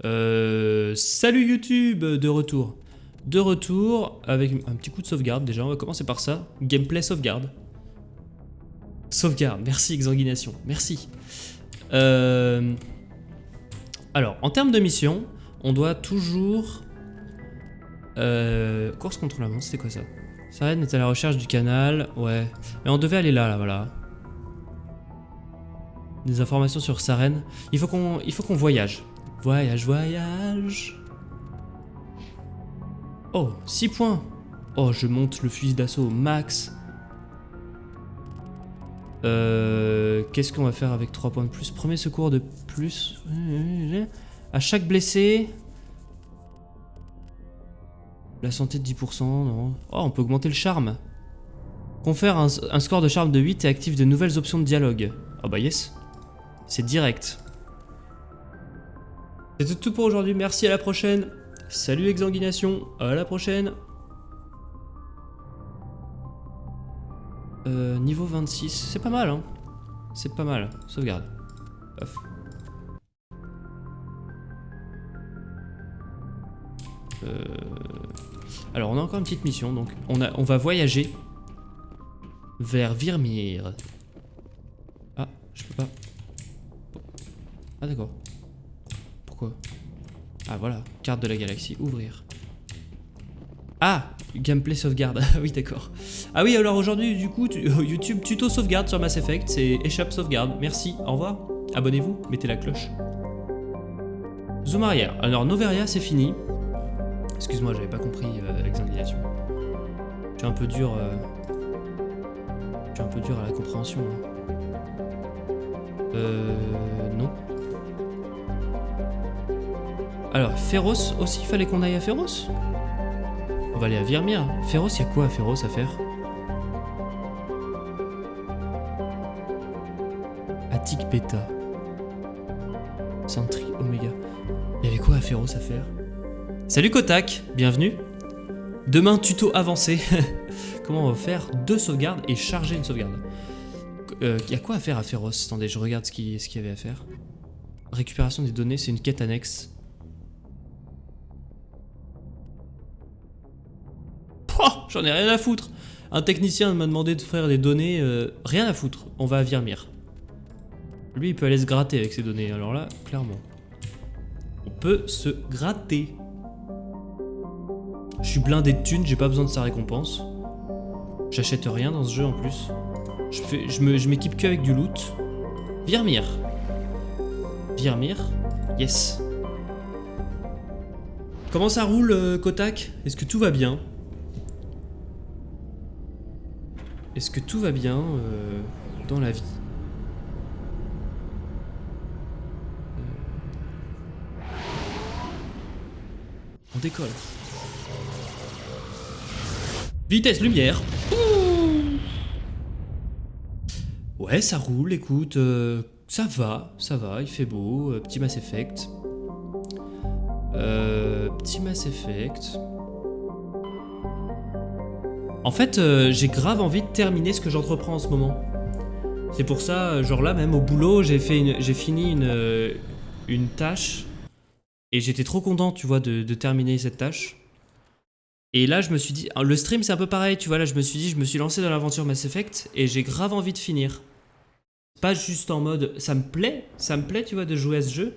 Salut YouTube, de retour. De retour avec un petit coup de sauvegarde déjà, on va commencer par ça. Gameplay sauvegarde. Sauvegarde, merci Exsanguination, merci. Alors, en termes de mission, on doit toujours... course contre la montre, c'était quoi ça? Saren est à la recherche du canal, ouais. Mais on devait aller là, voilà. Des informations sur Saren. Il faut qu'on voyage. Voyage. Oh, 6 points. Oh, je monte le fusil d'assaut au max. Qu'est-ce qu'on va faire avec 3 points de plus? Premier secours de plus. À chaque blessé. La santé de 10%, non. Oh, on peut augmenter le charme. Confère un score de charme de 8 et active de nouvelles options de dialogue. Ah bah yes. C'est direct. C'est tout pour aujourd'hui, merci, à la prochaine. Salut Exsanguination, à la prochaine. Niveau 26, c'est pas mal hein. C'est pas mal, sauvegarde. Paf. Alors on a encore une petite mission, donc on va voyager vers Virmir. Ah, je peux pas. Ah d'accord. Pourquoi? Ah voilà, carte de la galaxie, ouvrir. Ah, gameplay sauvegarde, ah oui d'accord. Ah oui, alors aujourd'hui du coup, YouTube tuto sauvegarde sur Mass Effect, c'est échappe sauvegarde, merci, au revoir. Abonnez-vous, mettez la cloche. Zoom arrière, alors Noveria c'est fini. Excuse-moi, j'avais pas compris l'examination. Je suis un peu dur à la compréhension. Non. Alors, Féroce aussi, il fallait qu'on aille à Féroce. On va aller à Virmir. Féroce, il y a quoi à Féroce à faire? Attic Beta. Sentry Omega. Il y avait quoi à Féroce à faire? Salut Kotak, bienvenue. Demain, tuto avancé. Comment on va faire 2 sauvegardes et charger une sauvegarde? Il y a quoi à faire à Féroce? Attendez, je regarde ce qu'il y avait à faire. Récupération des données, c'est une quête annexe. Oh, j'en ai rien à foutre. Un technicien m'a demandé de faire des données, rien à foutre. On va à Virmir. Lui, il peut aller se gratter avec ses données. Alors là, clairement, on peut se gratter. Je suis blindé de thunes, j'ai pas besoin de sa récompense. J'achète rien dans ce jeu en plus. Je m'équipe que avec du loot. Virmir. Virmir. Yes. Comment ça roule, Kotak? Est-ce que tout va bien? Est-ce que tout va bien dans la vie? On décolle. Vitesse lumière. Ouais, ça roule, écoute, ça va, il fait beau, petit Mass Effect. Petit Mass Effect. En fait, j'ai grave envie de terminer ce que j'entreprends en ce moment. C'est pour ça, genre là, même au boulot, j'ai fini une tâche. Et j'étais trop content, tu vois, de terminer cette tâche. Et là, je me suis dit, le stream, c'est un peu pareil, tu vois, là, je me suis lancé dans l'aventure Mass Effect, et j'ai grave envie de finir. Pas juste en mode, ça me plaît, tu vois, de jouer à ce jeu,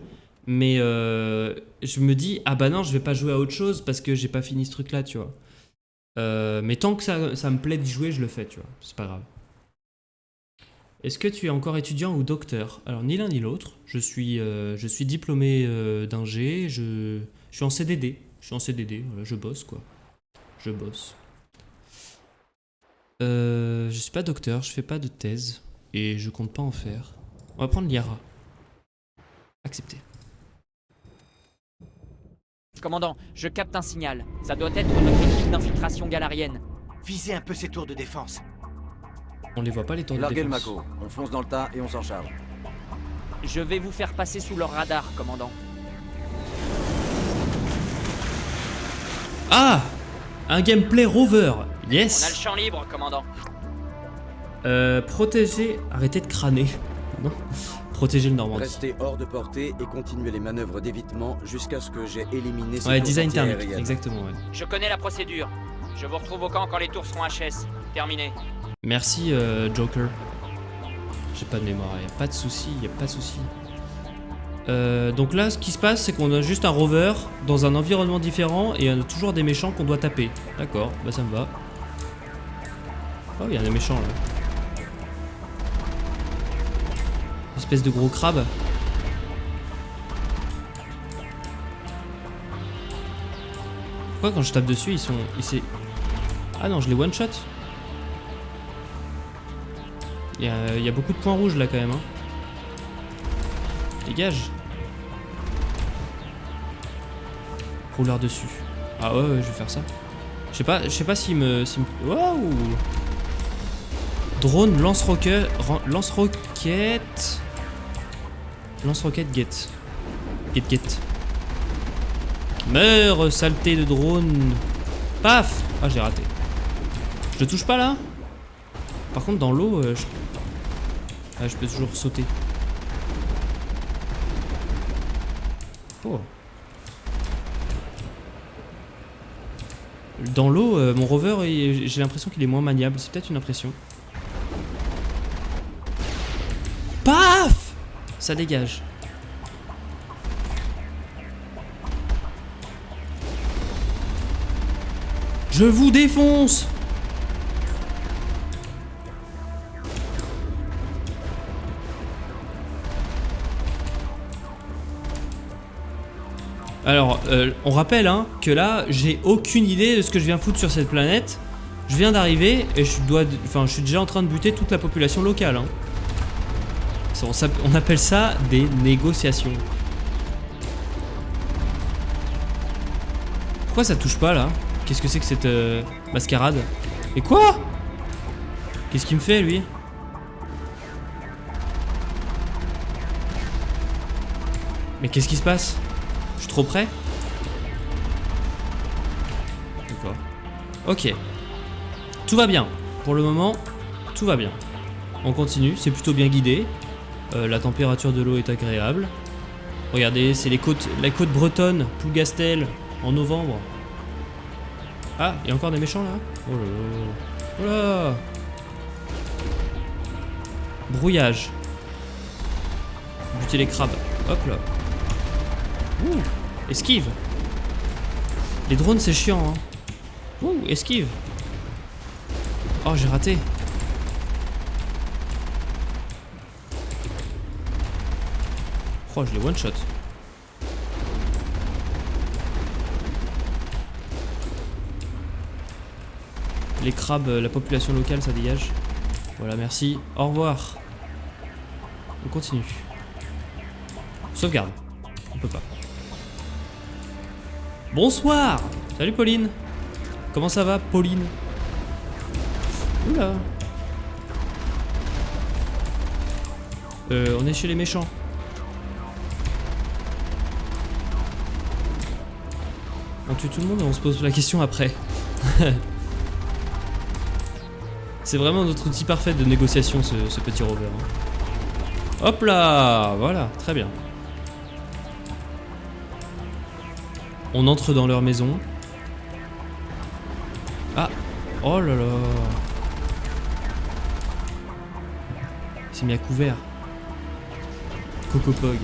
mais je me dis, ah bah non, je vais pas jouer à autre chose, parce que j'ai pas fini ce truc-là, tu vois. Mais tant que ça me plaît d'y jouer, je le fais, tu vois, c'est pas grave. Est-ce que tu es encore étudiant ou docteur? Alors, ni l'un ni l'autre, je suis diplômé d'ingé, je suis en CDD, voilà, je bosse, quoi. Je bosse. Je suis pas docteur, je fais pas de thèse et je compte pas en faire. On va prendre Liara. Accepté. Commandant, je capte un signal. Ça doit être notre équipe d'infiltration galarienne. Visez un peu ces tours de défense. On les voit pas les tours de Larguez le défense. Mako, on fonce dans le tas et on s'en charge. Je vais vous faire passer sous leur radar, commandant. Ah! Un gameplay rover. Yes. On a le champ libre, commandant. Protéger... Arrêtez de crâner. Non. protéger le Normandie. Restez hors de portée et continuez les manœuvres d'évitement jusqu'à ce que j'ai éliminé ces Ouais, tours design thermique, antiaériennes. exactement, ouais. Je connais la procédure. Je vous retrouve au camp quand les tours seront HS. Terminé. Merci, Joker. J'ai pas de mémoire, y a pas de souci, y a pas de souci. Donc là, ce qui se passe, c'est qu'on a juste un rover dans un environnement différent et on a toujours des méchants qu'on doit taper. D'accord, bah ça me va. Oh, il y a des méchants là. Espèce de gros crabe. Pourquoi quand je tape dessus, ils sont... Ah non, je les one-shot. Il y a beaucoup de points rouges là quand même. Hein. Dégage. Rouleur dessus. Ah ouais, je vais faire ça. Je sais pas s'il me... Waouh. Drone, lance-roquette... Lance-roquette... Lance-roquette, get. Get. Meurs, saleté de drone. Paf. Ah, j'ai raté. Je le touche pas là? Par contre, dans l'eau, ah, je peux toujours sauter. Oh. Dans l'eau, mon rover, j'ai l'impression qu'il est moins maniable. C'est peut-être une impression. Paf! Ça dégage. Je vous défonce! Alors, on rappelle hein, que là, j'ai aucune idée de ce que je viens foutre sur cette planète. Je viens d'arriver et je suis déjà en train de buter toute la population locale. Hein. On appelle ça des négociations. Pourquoi ça touche pas là? Qu'est-ce que c'est que cette mascarade? Et quoi? Qu'est-ce qu'il me fait lui? Mais qu'est-ce qui se passe? Je suis trop près? D'accord. Ok. Tout va bien. Pour le moment, tout va bien. On continue, c'est plutôt bien guidé. La température de l'eau est agréable. Regardez, c'est la côte bretonne, Plougastel, en novembre. Ah, il y a encore des méchants là? Oh là là. Oh là. Brouillage. Buter les crabes. Hop là. Ouh, esquive. Les drones c'est chiant hein. Ouh, esquive. Oh, j'ai raté. Oh, je l'ai one shot. Les crabes, la population locale, ça dégage. Voilà, merci. Au revoir. On continue. Sauvegarde. On peut pas. Bonsoir. Salut Pauline. Comment ça va, Pauline? Oula. On est chez les méchants. On tue tout le monde et on se pose la question après. C'est vraiment notre outil parfait de négociation, ce petit rover. Hein. Hop là. Voilà, très bien. On entre dans leur maison. Ah. Oh là là. Il s'est mis à couvert. Cocopog.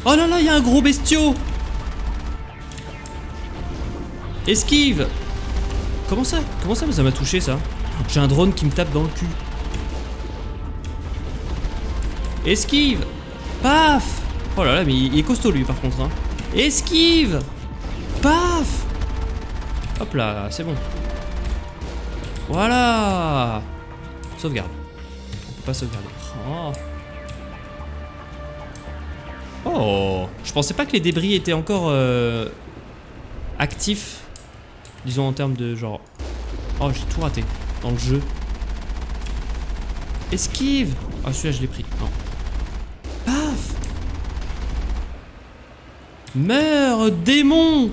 Oh là là, il y a un gros bestiau. Esquive. Comment ça ça m'a touché ça? J'ai un drone qui me tape dans le cul. Esquive. Paf. Oh là là, mais il est costaud lui par contre hein. Esquive. Paf. Hop là, c'est bon. Voilà. Sauvegarde. On peut pas sauvegarder. Oh. Je pensais pas que les débris étaient encore actifs. Disons en termes de genre... Oh, j'ai tout raté dans le jeu. Esquive. Oh, celui-là je l'ai pris. Non. Paf. Meurs, démon.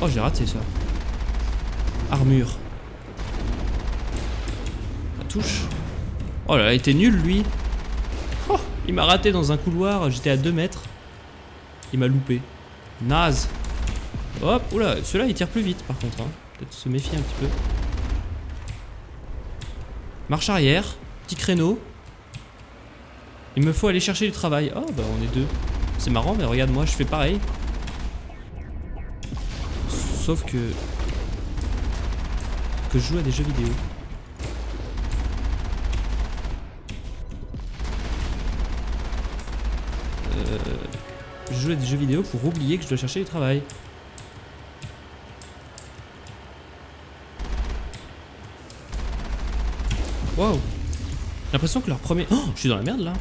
Oh, j'ai raté ça. Armure. Ça touche. Oh là là, il était nul lui. Oh, Il m'a raté dans un couloir, j'étais à 2 mètres. Il m'a loupé. Naze. Hop, oula, celui-là il tire plus vite par contre. Hein. Peut-être se méfier un petit peu. Marche arrière, petit créneau. Il me faut aller chercher du travail. Oh bah on est 2. C'est marrant, mais regarde moi je fais pareil. Sauf que je joue à des jeux vidéo. Je joue à des jeux vidéo pour oublier que je dois chercher du travail. Wow. J'ai l'impression que leur premier... Oh, je suis dans la merde là.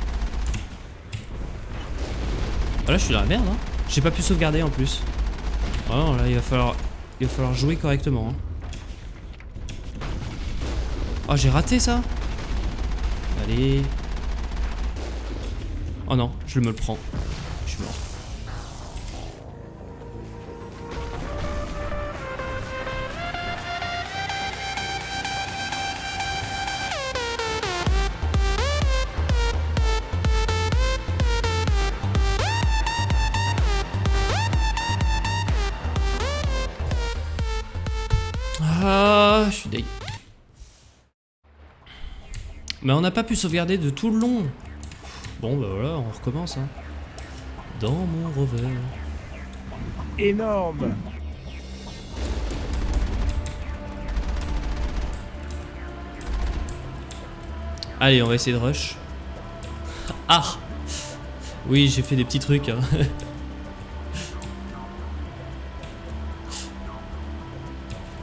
Oh là je suis dans la merde hein. J'ai pas pu sauvegarder en plus. Oh non là il va falloir jouer correctement hein. Oh j'ai raté ça. Allez. Oh non, je me le prends. Je suis mort. Ah, je suis deg. Mais on n'a pas pu sauvegarder de tout le long. Bon bah voilà, on recommence hein. Dans mon rover. Énorme. Allez, on va essayer de rush. Ah. Oui, j'ai fait des petits trucs hein.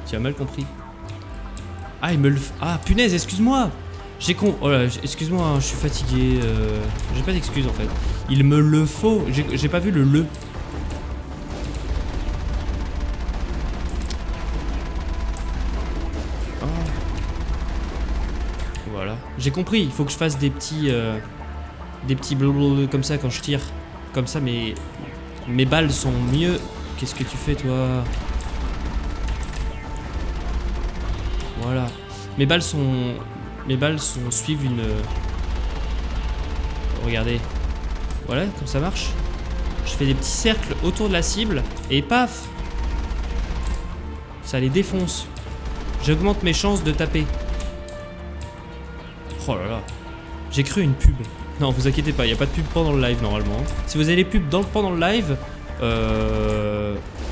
Tu as mal compris. Ah, il me le... Ah, punaise, excuse-moi. J'ai con... Oh là, excuse-moi, hein, je suis fatigué. J'ai pas d'excuses en fait. Il me le faut. J'ai pas vu le. Oh. Voilà. J'ai compris, il faut que je fasse des petits... des petits blablabla comme ça quand je tire. Comme ça, mes balles sont mieux. Qu'est-ce que tu fais, toi? Voilà. Mes balles suivent une... Regardez. Voilà, comme ça marche. Je fais des petits cercles autour de la cible et paf, ça les défonce. J'augmente mes chances de taper. Oh là là. J'ai cru une pub. Non, vous inquiétez pas, il n'y a pas de pub pendant le live normalement. Si vous avez les pubs pendant le live,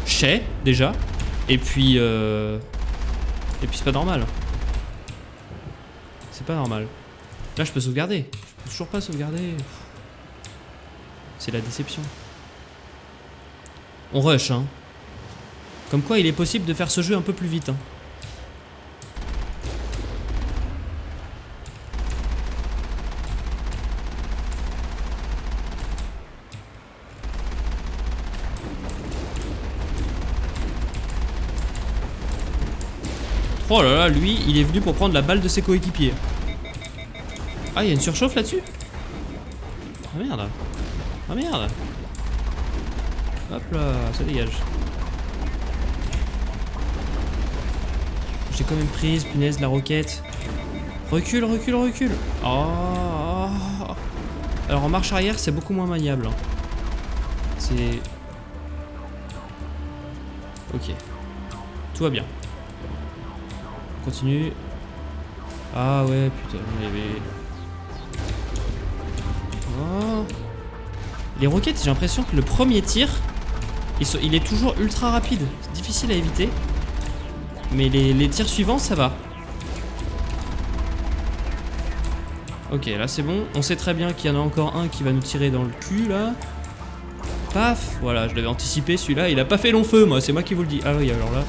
chais déjà. Et puis c'est pas normal. C'est pas normal. Là je peux sauvegarder. Je peux toujours pas sauvegarder. C'est la déception. On rush hein. Comme quoi il est possible de faire ce jeu un peu plus vite hein. Oh là là, lui, il est venu pour prendre la balle de ses coéquipiers. Ah, il y a une surchauffe là-dessus? Ah merde. Ah merde. Hop là, ça dégage. J'ai quand même prise, punaise, la roquette. Recule, recule, recule. Oh. Alors en marche arrière, c'est beaucoup moins maniable. Hein. C'est... Ok. Tout va bien. Continue. Ah ouais, putain, il y avait... Oh. Les roquettes, j'ai l'impression que le premier tir, il est toujours ultra rapide. C'est difficile à éviter. Mais les tirs suivants, ça va. Ok, là c'est bon. On sait très bien qu'il y en a encore un qui va nous tirer dans le cul, là. Paf. Voilà, je l'avais anticipé, celui-là. Il a pas fait long feu, moi. C'est moi qui vous le dis. Ah oui, alors là...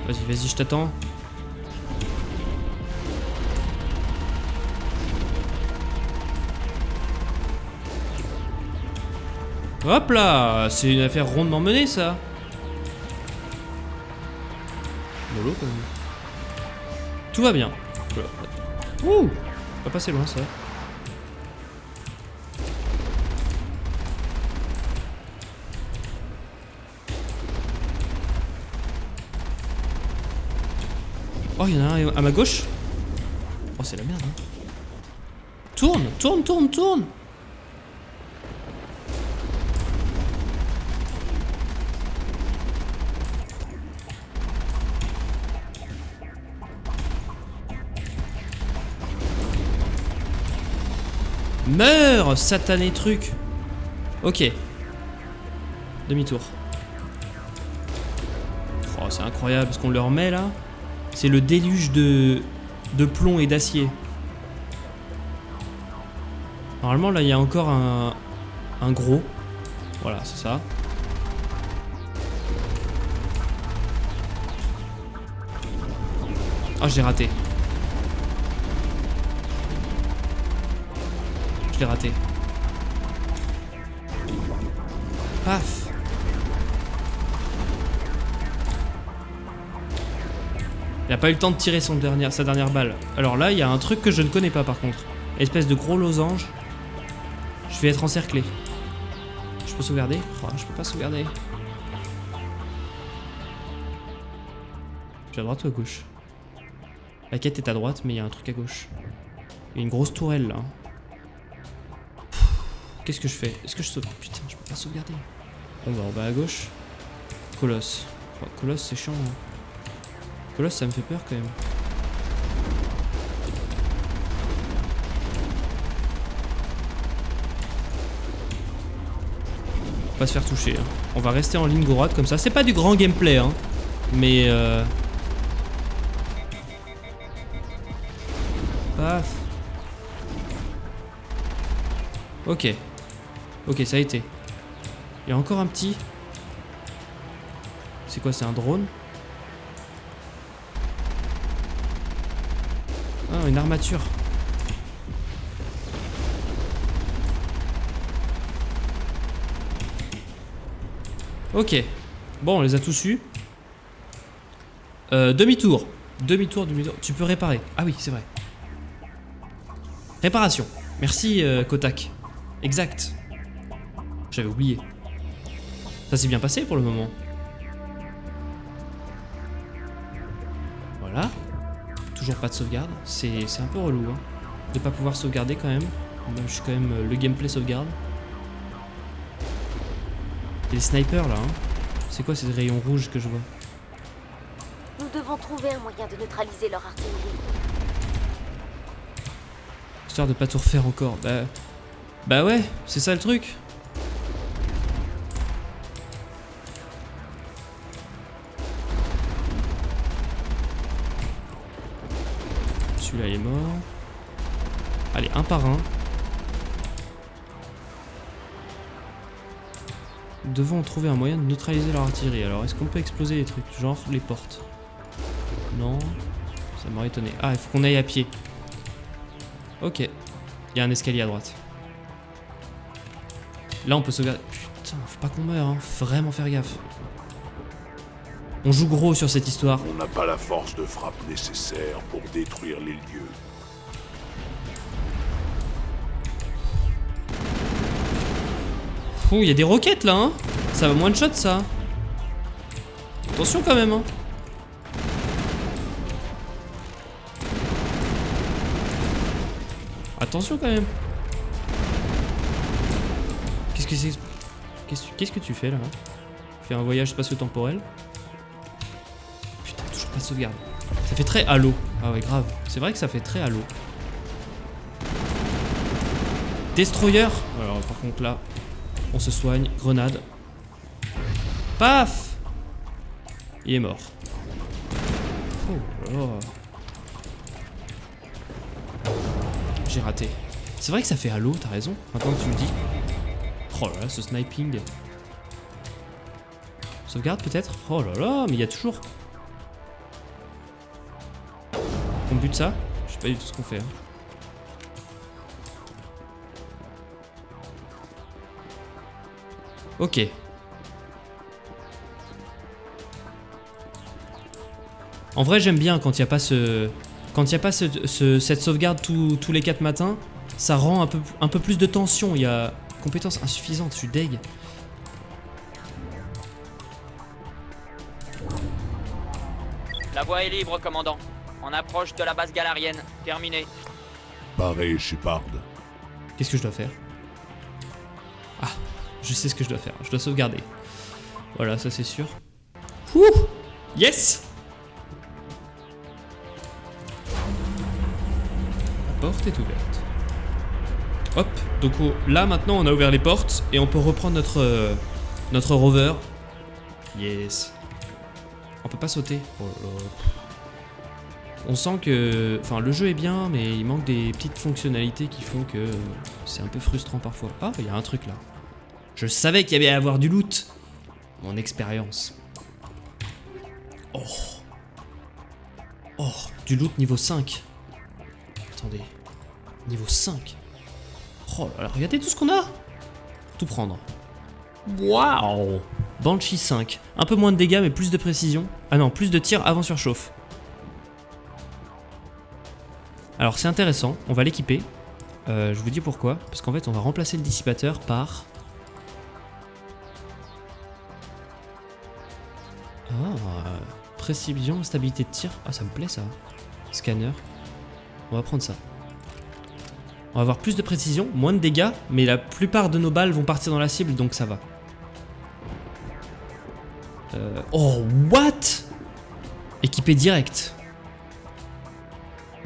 Vas-y, vas-y, je t'attends. Hop là, c'est une affaire rondement menée, ça. Mollo, quand même. Tout va bien. Ouh, pas passer loin, ça. Oh, il y en a un à ma gauche. Oh, c'est la merde. Hein. Tourne, tourne, tourne, tourne. Meurs, satané truc. Ok. Demi-tour. Oh, c'est incroyable ce qu'on leur met là. C'est le déluge de plomb et d'acier. Normalement là il y a encore un gros. Voilà, c'est ça. Ah, j'ai raté. Je l'ai raté. Paf. Il a pas eu le temps de tirer sa dernière balle. Alors là, il y a un truc que je ne connais pas par contre. Espèce de gros losange. Je vais être encerclé. Je peux sauvegarder? Oh, je peux pas sauvegarder. Je suis à droite ou à gauche? La quête est à droite, mais il y a un truc à gauche. Il y a une grosse tourelle là. Qu'est-ce que je fais? Est-ce que je sauve? Putain, je peux pas sauvegarder. Bon bah on va à gauche. Colosse. Oh, Colosse c'est chiant. Hein. Colosse ça me fait peur quand même. Faut pas se faire toucher. Hein. On va rester en ligne droite comme ça. C'est pas du grand gameplay hein. Mais paf. Ok. Ok, ça a été. Il y a encore un petit. C'est quoi, c'est un drone? Ah, une armature. Ok. Bon, on les a tous eus. Demi-tour. Demi-tour, demi-tour. Tu peux réparer. Ah oui, c'est vrai. Réparation. Merci, Kotak. Exact. J'avais oublié. Ça s'est bien passé pour le moment. Voilà. Toujours pas de sauvegarde. C'est un peu relou hein, de pas pouvoir sauvegarder quand même. Moi, je suis quand même le gameplay sauvegarde. Il y a des snipers là. Hein. C'est quoi ces rayons rouges que je vois? Nous devons trouver un moyen de neutraliser leur artillerie. Histoire de pas tout refaire encore. Bah ouais, c'est ça le truc. Celui-là il est mort. Allez, un par un. Nous devons trouver un moyen de neutraliser leur artillerie. Alors, est-ce qu'on peut exploser les trucs? Genre les portes? Non. Ça m'aurait étonné. Ah, il faut qu'on aille à pied. Ok. Il y a un escalier à droite. Là, on peut sauvegarder. Putain, faut pas qu'on meure, hein. Faut vraiment faire gaffe. On joue gros sur cette histoire. On n'a pas la force de frappe nécessaire pour détruire les lieux. Oh, il y a des roquettes là, hein. Ça va moins de shot ça. Attention quand même, hein. Attention quand même. Qu'est-ce que c'est? Qu'est-ce que tu fais là? Tu fais un voyage spatio-temporel? Putain, toujours pas de sauvegarde. Ça fait très Halo. Ah ouais, grave. C'est vrai que ça fait très Halo. Destroyer. Alors par contre là, on se soigne. Grenade. Paf! Il est mort. Oh là là. J'ai raté. C'est vrai que ça fait Halo, t'as raison. Maintenant que tu me dis. Oh là là, ce sniping. Sauvegarde peut-être? Oh là là, mais il y a toujours. On bute ça? Je sais pas du tout ce qu'on fait. Hein. Ok. En vrai, j'aime bien quand il n'y a pas cette sauvegarde tous les 4 matins. Ça rend un peu plus de tension. Il y a compétence insuffisante, je suis deg. La voie est libre, commandant. En approche de la base galarienne. Terminé. Pareil, Shepard. Qu'est-ce que je dois faire? Ah, je sais ce que je dois faire. Je dois sauvegarder. Voilà, ça c'est sûr. Ouh! Yes! La porte est ouverte. Hop, donc là maintenant on a ouvert les portes et on peut reprendre notre rover. Yes. On peut pas sauter. Oh là là. On sent que... Enfin, le jeu est bien, mais il manque des petites fonctionnalités qui font que c'est un peu frustrant parfois. Ah, il y a un truc là. Je savais qu'il y avait à avoir du loot. Mon expérience. Oh. Oh, du loot niveau 5. Attendez. Niveau 5. Oh là là, regardez tout ce qu'on a. Tout prendre. Waouh. Banshee 5. Un peu moins de dégâts, mais plus de précision. Ah non, plus de tir avant surchauffe. Alors c'est intéressant, on va l'équiper. Je vous dis pourquoi. Parce qu'en fait on va remplacer le dissipateur par... Ah, précision, stabilité de tir. Ah ça me plaît ça. Scanner. On va prendre ça. On va avoir plus de précision, moins de dégâts, mais la plupart de nos balles vont partir dans la cible, donc ça va. Oh, what? Équipé direct.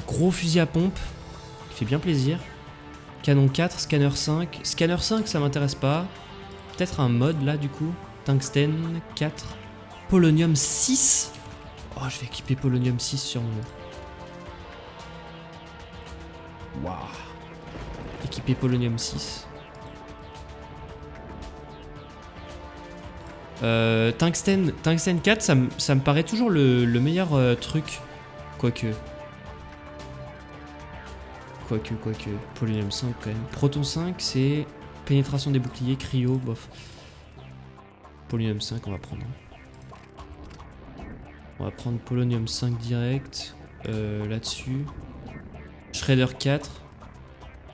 Gros fusil à pompe, qui fait bien plaisir. Canon 4, scanner 5. Scanner 5, ça m'intéresse pas. Peut-être un mode là du coup. Tungsten 4. Polonium 6. Oh, je vais équiper Polonium 6 sur mon... Waouh. Équiper Polonium 6. Tungsten 4, ça me paraît toujours le meilleur truc. Quoique. Polonium 5 quand même. Proton 5, c'est pénétration des boucliers, cryo, bof. Polonium 5, on va prendre. On va prendre Polonium 5 direct. Là-dessus. Shredder 4.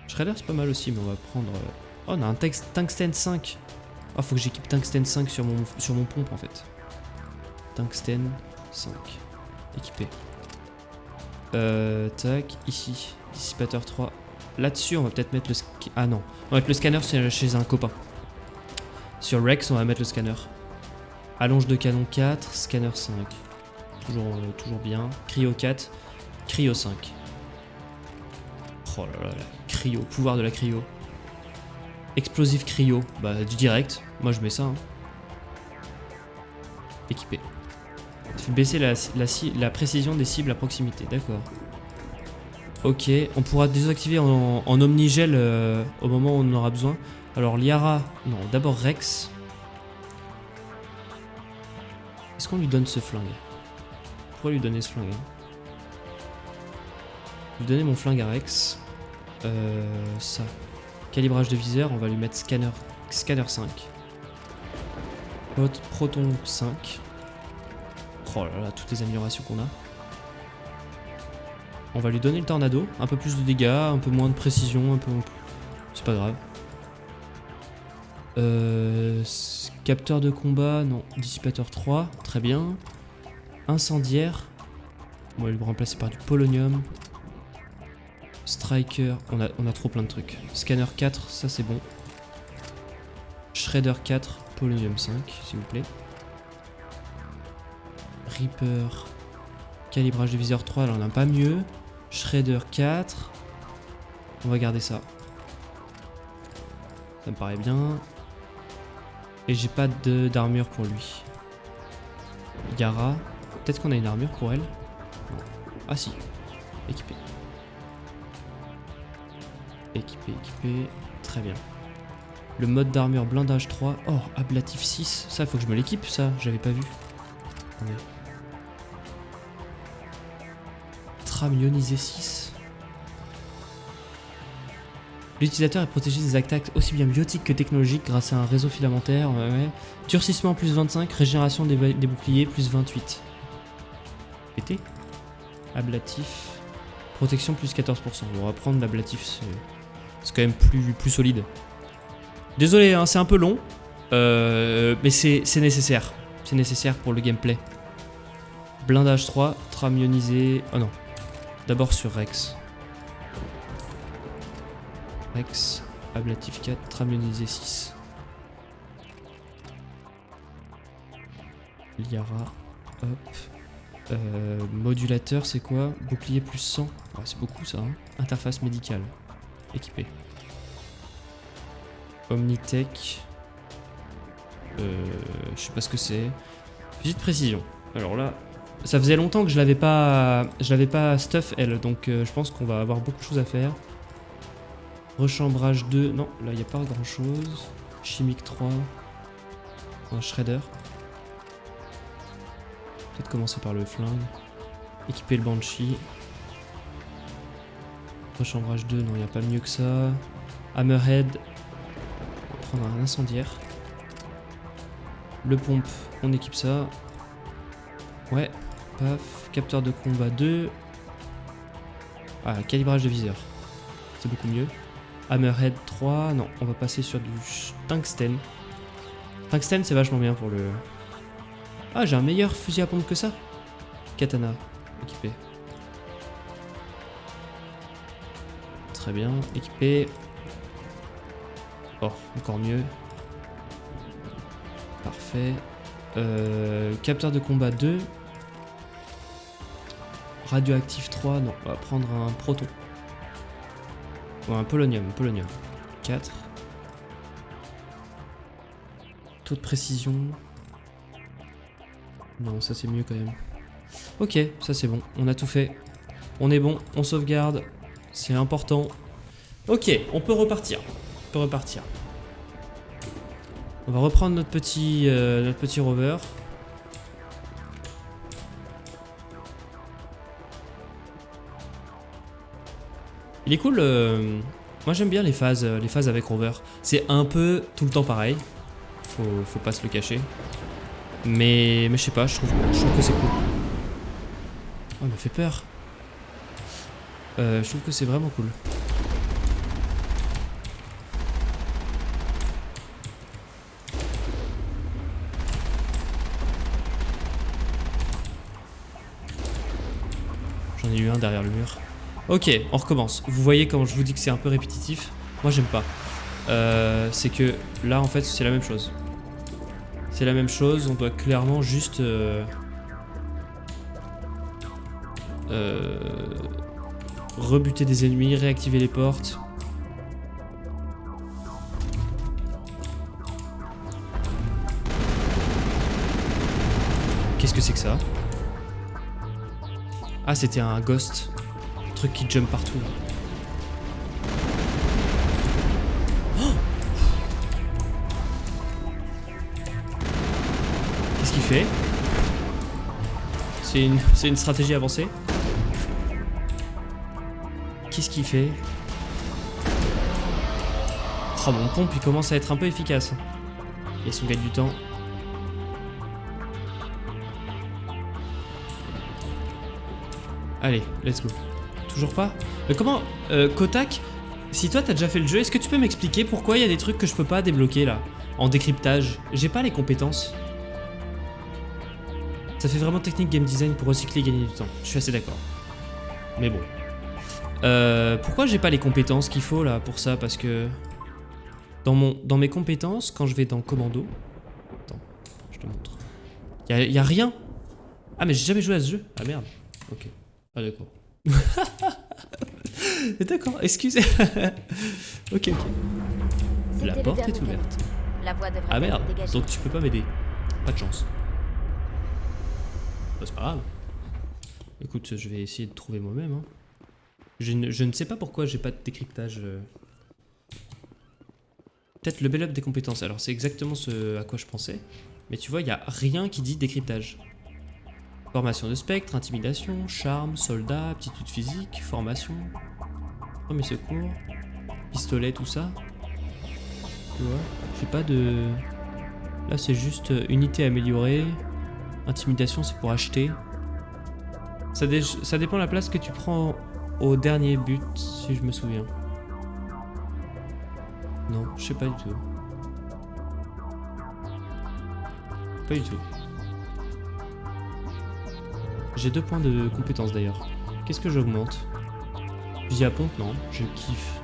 Shredder c'est pas mal aussi, mais on va prendre... Oh, on a un Tungsten 5. Oh, faut que j'équipe Tungsten 5 sur mon pompe en fait. Tungsten 5. Équipé. Tac, ici. Dissipateur 3. Là-dessus, on va peut-être mettre le... Ah non. On va mettre le scanner chez un copain. Sur Rex, on va mettre le scanner. Allonge de canon 4, scanner 5. Toujours bien. Cryo 4, cryo 5. Oh là là, la cryo, pouvoir de la cryo. Explosif cryo, bah du direct. Moi je mets ça. Hein. Équipé. Ça fait baisser la précision des cibles à proximité, d'accord. Ok, on pourra désactiver en omnigel au moment où on en aura besoin. Alors Liara, non, d'abord Rex. Est-ce qu'on lui donne ce flingue? Pourquoi lui donner ce flingue? Lui donner mon flingue à Rex. Ça. Calibrage de viseur, on va lui mettre scanner 5. Proton 5. Oh là là, toutes les améliorations qu'on a. On va lui donner le tornado, un peu plus de dégâts, un peu moins de précision, un peu... C'est pas grave. Capteur de combat, non. Dissipateur 3, très bien. Incendiaire. On va le remplacer par du polonium. Striker, on a trop plein de trucs. Scanner 4, ça c'est bon. Shredder 4, polonium 5, s'il vous plaît. Reaper. Calibrage de viseur 3, là on n'a pas mieux. Shredder 4. On va garder ça. Ça me paraît bien. Et j'ai pas d'armure pour lui. Yara. Peut-être qu'on a une armure pour elle. Non. Ah si. Équipé. Équipé. Très bien. Le mode d'armure blindage 3. Oh, ablatif 6. Ça, faut que je me l'équipe, ça. J'avais pas vu. Attendez. Trame ionisée 6. L'utilisateur est protégé des attaques aussi bien biotiques que technologiques grâce à un réseau filamentaire. Ouais. Durcissement plus 25, régénération des boucliers plus 28. Pété. Ablatif. Protection plus 14%. On va prendre l'ablatif, c'est quand même plus solide. Désolé, hein, c'est un peu long. Mais c'est nécessaire. C'est nécessaire pour le gameplay. Blindage 3, trame ionisée. Oh non. D'abord sur Rex. Rex, ablatif 4, trame ionisée 6. Liara, hop. Modulateur, c'est quoi? Bouclier plus 100. Ouais, c'est beaucoup ça. Hein. Interface médicale. Équipé. Omnitech. Je sais pas ce que c'est. Fusil de précision. Alors là, ça faisait longtemps que je l'avais pas stuff elle, donc je pense qu'on va avoir beaucoup de choses à faire. Rechambrage 2, non, là il n'y a pas grand chose. Chimique 3. Un shredder. Peut-être commencer par le flingue. Équiper le Banshee. Rechambrage 2, non, il n'y a pas mieux que ça. Hammerhead. On va prendre un incendiaire. Le pompe, on équipe ça. Ouais, paf. Capteur de combat 2. Ah, calibrage de viseur. C'est beaucoup mieux. Hammerhead 3. Non, on va passer sur du tungstène. Tungstène, c'est vachement bien pour le... Ah, j'ai un meilleur fusil à pompe que ça. Katana, équipé. Très bien, équipé. Oh, encore mieux. Parfait. Capteur de combat 2. Radioactif 3. Non, on va prendre un proton. Ou un polonium. 4. Taux de précision. Non, ça c'est mieux quand même. Ok, ça c'est bon. On a tout fait. On est bon. On sauvegarde. C'est important. Ok, on peut repartir. On va reprendre notre petit rover. Il est cool. Moi j'aime bien les phases avec rover. C'est un peu tout le temps pareil. Faut pas se le cacher. Mais je sais pas, je trouve que c'est cool. Oh, il m'a fait peur. Je trouve que c'est vraiment cool. J'en ai eu un derrière le mur. Ok, on recommence. Vous voyez quand je vous dis que c'est un peu répétitif. Moi j'aime pas. C'est que là en fait c'est la même chose. C'est la même chose, on doit clairement juste rebuter des ennemis, réactiver les portes. Qu'est-ce que c'est que ça? Ah, c'était un ghost. Un truc qui jump partout. Qu'est-ce qu'il fait? C'est une stratégie avancée. Qu'est-ce qu'il fait? Oh, mon pompe il commence à être un peu efficace. Et son gagne du temps. Allez, let's go. Toujours pas? Mais comment Kotak, si toi t'as déjà fait le jeu, est-ce que tu peux m'expliquer pourquoi il y a des trucs que je peux pas débloquer là? En décryptage. J'ai pas les compétences. Ça fait vraiment technique game design pour recycler et gagner du temps. Je suis assez d'accord. Mais bon. Pourquoi j'ai pas les compétences qu'il faut là pour ça? Parce que dans mes compétences, quand je vais dans commando... Attends, je te montre. Y a rien. Ah mais j'ai jamais joué à ce jeu. Ah merde. Ok. Ah d'accord. D'accord, excusez. Ok. La porte est ouverte. La voie devrait Ah merde, être dégagée. donc tu peux pas m'aider. Pas de chance. Bah, c'est pas grave. Écoute, je vais essayer de trouver moi-même. Hein. Je ne sais pas pourquoi j'ai pas de décryptage. Peut-être le level up des compétences. Alors c'est exactement ce à quoi je pensais. Mais tu vois, il n'y a rien qui dit décryptage. Formation de spectre, intimidation, charme, soldat, aptitude physique, formation, premier secours, pistolet, tout ça. Tu vois, j'ai pas de... Là c'est juste unité améliorée, intimidation c'est pour acheter. Ça dépend de la place que tu prends au dernier but, si je me souviens. Non, je sais pas du tout. Pas du tout. J'ai 2 points de compétence d'ailleurs. Qu'est-ce que j'augmente? Fusil à pompe, non, je kiffe.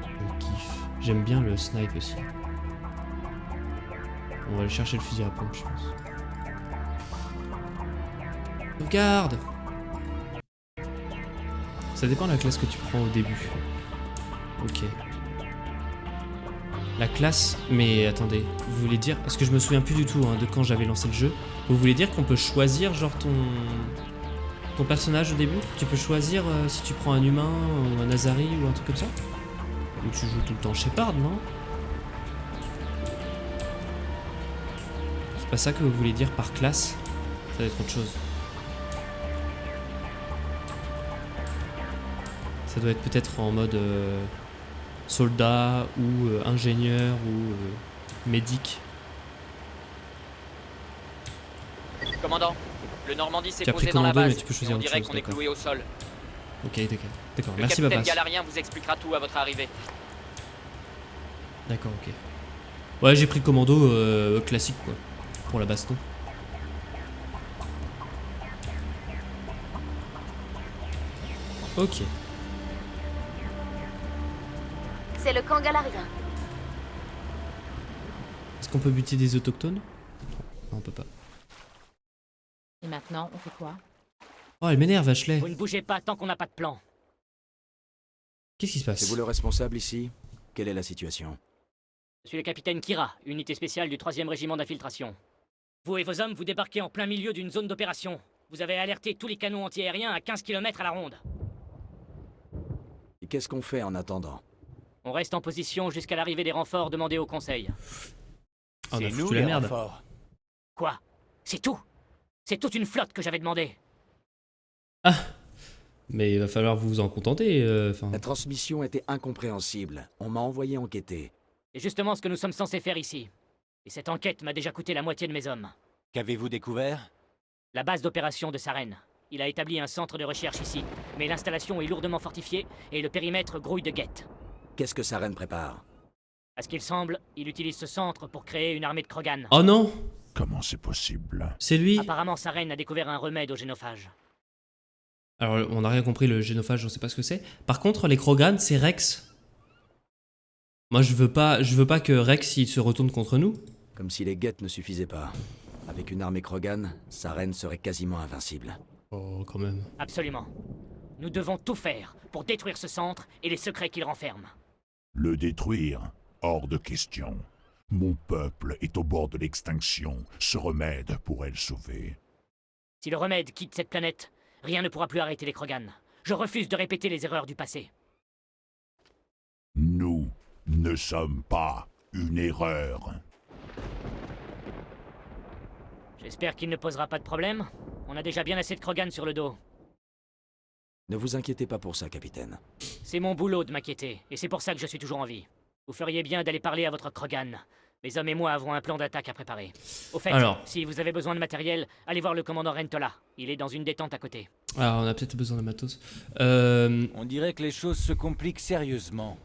Je kiffe. J'aime bien le snipe aussi. On va aller chercher le fusil à pompe, je pense. Regarde! Ça dépend de la classe que tu prends au début. Ok. La classe... Mais attendez, vous voulez dire... Parce que je me souviens plus du tout hein, de quand j'avais lancé le jeu. Vous voulez dire qu'on peut choisir genre ton personnage au début? Tu peux choisir si tu prends un humain ou un Azari ou un truc comme ça? Ou tu joues tout le temps Shepard, non? C'est pas ça que vous voulez dire par classe? Ça va être autre chose. Ça doit être peut-être en mode soldat ou ingénieur ou médic. Commandant, le Normandie s'est Tu as pris posé dans la commando, base. mais tu peux choisir et on autre dirait chose, qu'on est d'accord. cloué au sol. Ok, d'accord. Le Merci capitaine Papas. Galarien vous expliquera tout à votre arrivée. D'accord, ok. Ouais, j'ai pris commando classique quoi, pour la baston. Ok. C'est le camp galarien. Est-ce qu'on peut buter des autochtones? Non, on peut pas. Et maintenant, on fait quoi? Oh, elle m'énerve, Ashley. Vous ne bougez pas tant qu'on n'a pas de plan. Qu'est-ce qui se passe? C'est vous le responsable ici? Quelle est la situation? Je suis le capitaine Kira, unité spéciale du 3e régiment d'infiltration. Vous et vos hommes, vous débarquez en plein milieu d'une zone d'opération. Vous avez alerté tous les canons antiaériens à 15 km à la ronde. Et qu'est-ce qu'on fait en attendant? On reste en position jusqu'à l'arrivée des renforts demandés au conseil. Oh, on a foutu la merde. Quoi? C'est tout? C'est toute une flotte que j'avais demandé. Ah! Mais il va falloir vous en contenter, enfin... La transmission était incompréhensible. On m'a envoyé enquêter. C'est justement ce que nous sommes censés faire ici. Et cette enquête m'a déjà coûté la moitié de mes hommes. Qu'avez-vous découvert? La base d'opération de Saren. Il a établi un centre de recherche ici, mais l'installation est lourdement fortifiée et le périmètre grouille de guettes. Qu'est-ce que Saren prépare? À ce qu'il semble, il utilise ce centre pour créer une armée de Krogan. Oh non! Comment c'est possible? C'est lui? Apparemment, Saren a découvert un remède au génophage. Alors, on n'a rien compris, le génophage, on sait pas ce que c'est. Par contre, les Krogan, c'est Rex. Moi, je veux pas que Rex, il se retourne contre nous. Comme si les guettes ne suffisaient pas. Avec une armée Krogan, Saren serait quasiment invincible. Oh, quand même. Absolument. Nous devons tout faire pour détruire ce centre et les secrets qu'il renferme. Le détruire? Hors de question. Mon peuple est au bord de l'extinction. Ce remède pourrait le sauver. Si le remède quitte cette planète, rien ne pourra plus arrêter les Krogan. Je refuse de répéter les erreurs du passé. Nous ne sommes pas une erreur. J'espère qu'il ne posera pas de problème. On a déjà bien assez de Krogan sur le dos. Ne vous inquiétez pas pour ça, capitaine. C'est mon boulot de m'inquiéter, et c'est pour ça que je suis toujours en vie. Vous feriez bien d'aller parler à votre Krogan. Mes hommes et moi avons un plan d'attaque à préparer. Au fait, Alors. si vous avez besoin de matériel, allez voir le commandant Rentola. Il est dans une détente à côté. Alors, on a peut-être besoin de matos. On dirait que les choses se compliquent sérieusement.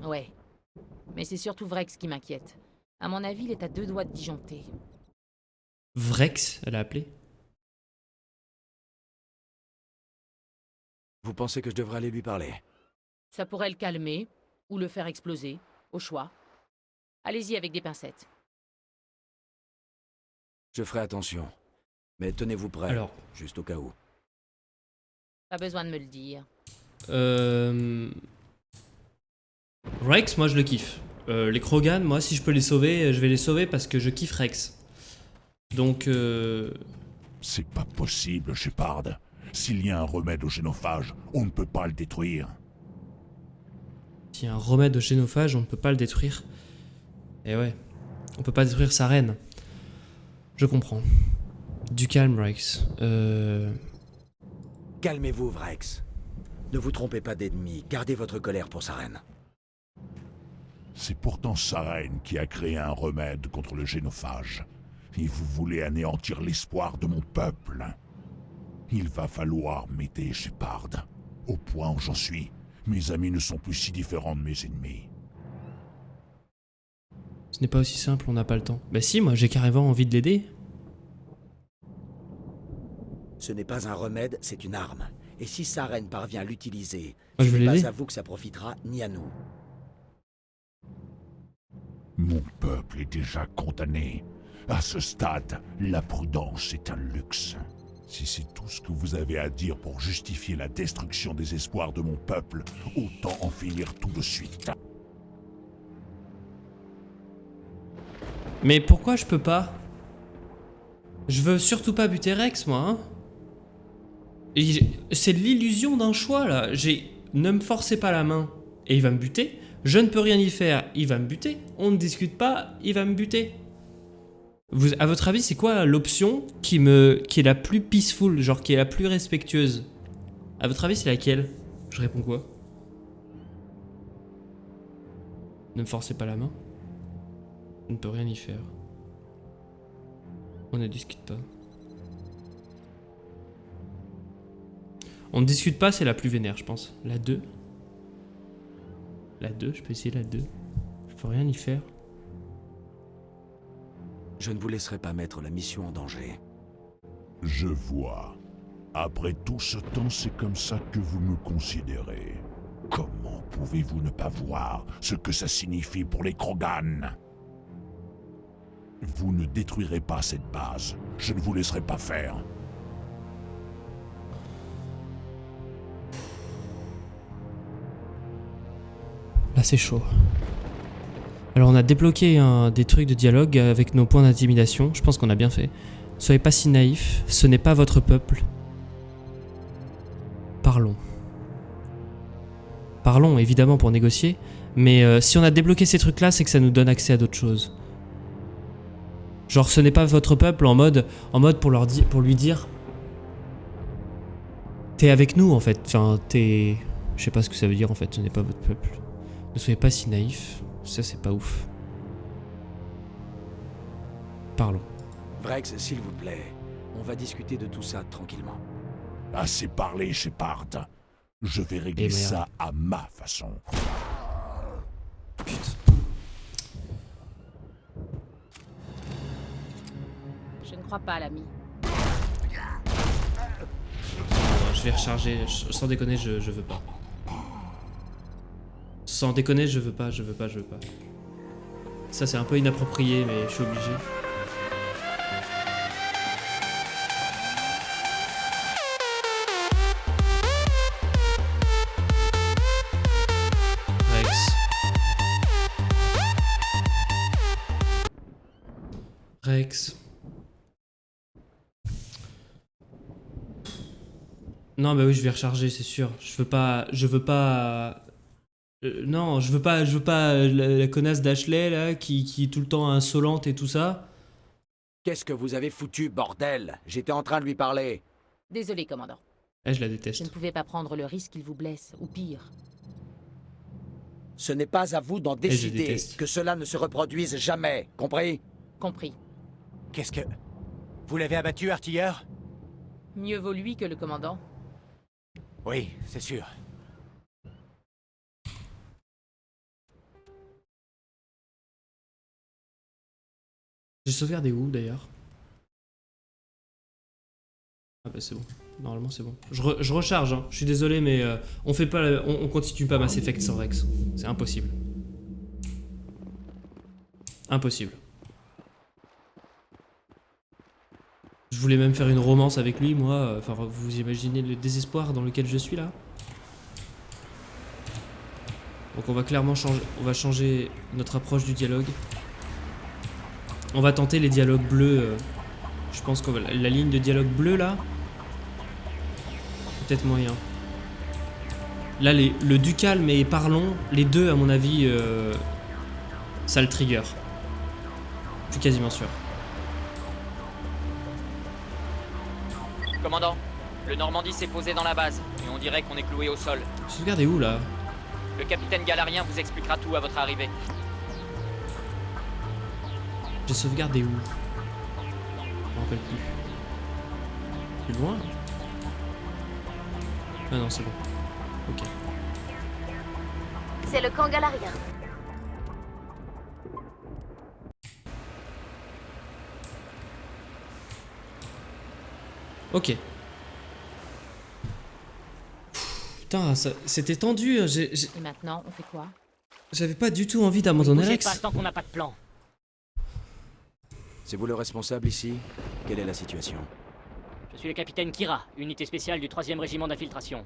Ouais. Mais c'est surtout Vrex qui m'inquiète. À mon avis, il est à 2 doigts de disjoncter. Vrex, elle a appelé. Vous pensez que je devrais aller lui parler? Ça pourrait le calmer, ou le faire exploser, au choix. Allez-y avec des pincettes. Je ferai attention. Mais tenez-vous prêt, Alors. juste au cas où. Pas besoin de me le dire. Rex, moi je le kiffe. Les Krogan, moi si je peux les sauver, je vais les sauver parce que je kiffe Rex. Donc, C'est pas possible, Shepard. S'il y a un remède au génophage, on ne peut pas le détruire. s'il y a un remède au génophage, on ne peut pas le détruire. Et ouais, on peut pas détruire sa reine. Je comprends. Du calme, Rex. Calmez-vous, Vrex. Ne vous trompez pas d'ennemi, gardez votre colère pour Saren. C'est pourtant Saren qui a créé un remède contre le génophage. Et vous voulez anéantir l'espoir de mon peuple. Il va falloir m'aider, Shepard. Au point où j'en suis, mes amis ne sont plus si différents de mes ennemis. Ce n'est pas aussi simple, on n'a pas le temps. Bah si, moi j'ai carrément envie de l'aider. Ce n'est pas un remède, c'est une arme. Et si Saren parvient à l'utiliser, Moi, je ce veux n'est l'aider. pas à vous que ça profitera, ni à nous. Mon peuple est déjà condamné. À ce stade, la prudence est un luxe. Si c'est tout ce que vous avez à dire pour justifier la destruction des espoirs de mon peuple, autant en finir tout de suite. Mais pourquoi je peux pas? Je veux surtout pas buter Rex, moi, hein. C'est l'illusion d'un choix, là. Ne me forcez pas la main, et il va me buter. Je ne peux rien y faire, il va me buter. On ne discute pas, il va me buter. À votre avis, c'est quoi l'option qui est la plus peaceful, genre qui est la plus respectueuse? À votre avis, c'est laquelle? Je réponds quoi? Ne me forcez pas la main. On ne peut rien y faire. On ne discute pas. On ne discute pas, c'est la plus vénère, je pense. La 2. La 2, je peux essayer la 2. Je peux rien y faire. Je ne vous laisserai pas mettre la mission en danger. Je vois. Après tout ce temps, c'est comme ça que vous me considérez. Comment pouvez-vous ne pas voir ce que ça signifie pour les Krogan? Vous ne détruirez pas cette base. Je ne vous laisserai pas faire. Là, c'est chaud. Alors, on a débloqué des trucs de dialogue avec nos points d'intimidation. Je pense qu'on a bien fait. Soyez pas si naïfs. Ce n'est pas votre peuple. Parlons. Parlons, évidemment, pour négocier. Mais si on a débloqué ces trucs-là, c'est que ça nous donne accès à d'autres choses. Genre, ce n'est pas votre peuple en mode pour lui dire... T'es avec nous, en fait. Enfin, t'es... Je sais pas ce que ça veut dire, en fait. Ce n'est pas votre peuple. Ne soyez pas si naïfs. Ça, c'est pas ouf. Parlons. Vrex, s'il vous plaît, on va discuter de tout ça tranquillement. Assez parlé, Shepard. Je vais régler merde. ça à ma façon. Je ne crois pas, l'ami. Je vais recharger. Sans déconner, je veux pas. Sans déconner, je veux pas. Ça, c'est un peu inapproprié, mais je suis obligé. Rex. Non, bah oui, je vais recharger, c'est sûr. Je veux pas. Non, je veux pas la connasse d'Ashley là, qui est tout le temps insolente et tout ça. Qu'est-ce que vous avez foutu, bordel? J'étais en train de lui parler. Désolé, commandant. Eh, je la Je ne déteste. pouvais pas prendre le risque qu'il vous blesse, ou pire. Ce n'est pas à vous d'en je décider. déteste. Que cela ne se reproduise jamais, compris? Compris. Qu'est-ce que... Vous l'avez abattu, artilleur? Mieux vaut lui que le commandant. Oui, c'est sûr. J'ai sauvegardé où d'ailleurs? Ah bah c'est bon. Normalement c'est bon. Je recharge, hein. Je suis désolé mais on continue pas Mass Effect sans Rex. C'est impossible. Impossible. Je voulais même faire une romance avec lui, moi. Enfin, vous imaginez le désespoir dans lequel je suis là? Donc on va clairement changer notre approche du dialogue. On va tenter les dialogues bleus. Je pense que la ligne de dialogue bleu là, peut-être moyen. Là, le du calme et parlons, les deux à mon avis, ça le trigger. Je suis quasiment sûr. Commandant, le Normandie s'est posé dans la base, et on dirait qu'on est cloué au sol. Sauvegardez où là? Le capitaine Galarien vous expliquera tout à votre arrivée. J'ai sauvegardé où? Je m'en rappelle plus. Plus loin? Ah non, c'est bon. Ok. C'est le camp galarien. Ok. Putain, c'était tendu. Et maintenant, on fait quoi? J'avais pas du tout envie Ne d'abandonner bougez Rex. pas tant qu'on n'a pas de plan. C'est vous le responsable ici? Quelle est la situation? Je suis le capitaine Kira, unité spéciale du 3e régiment d'infiltration.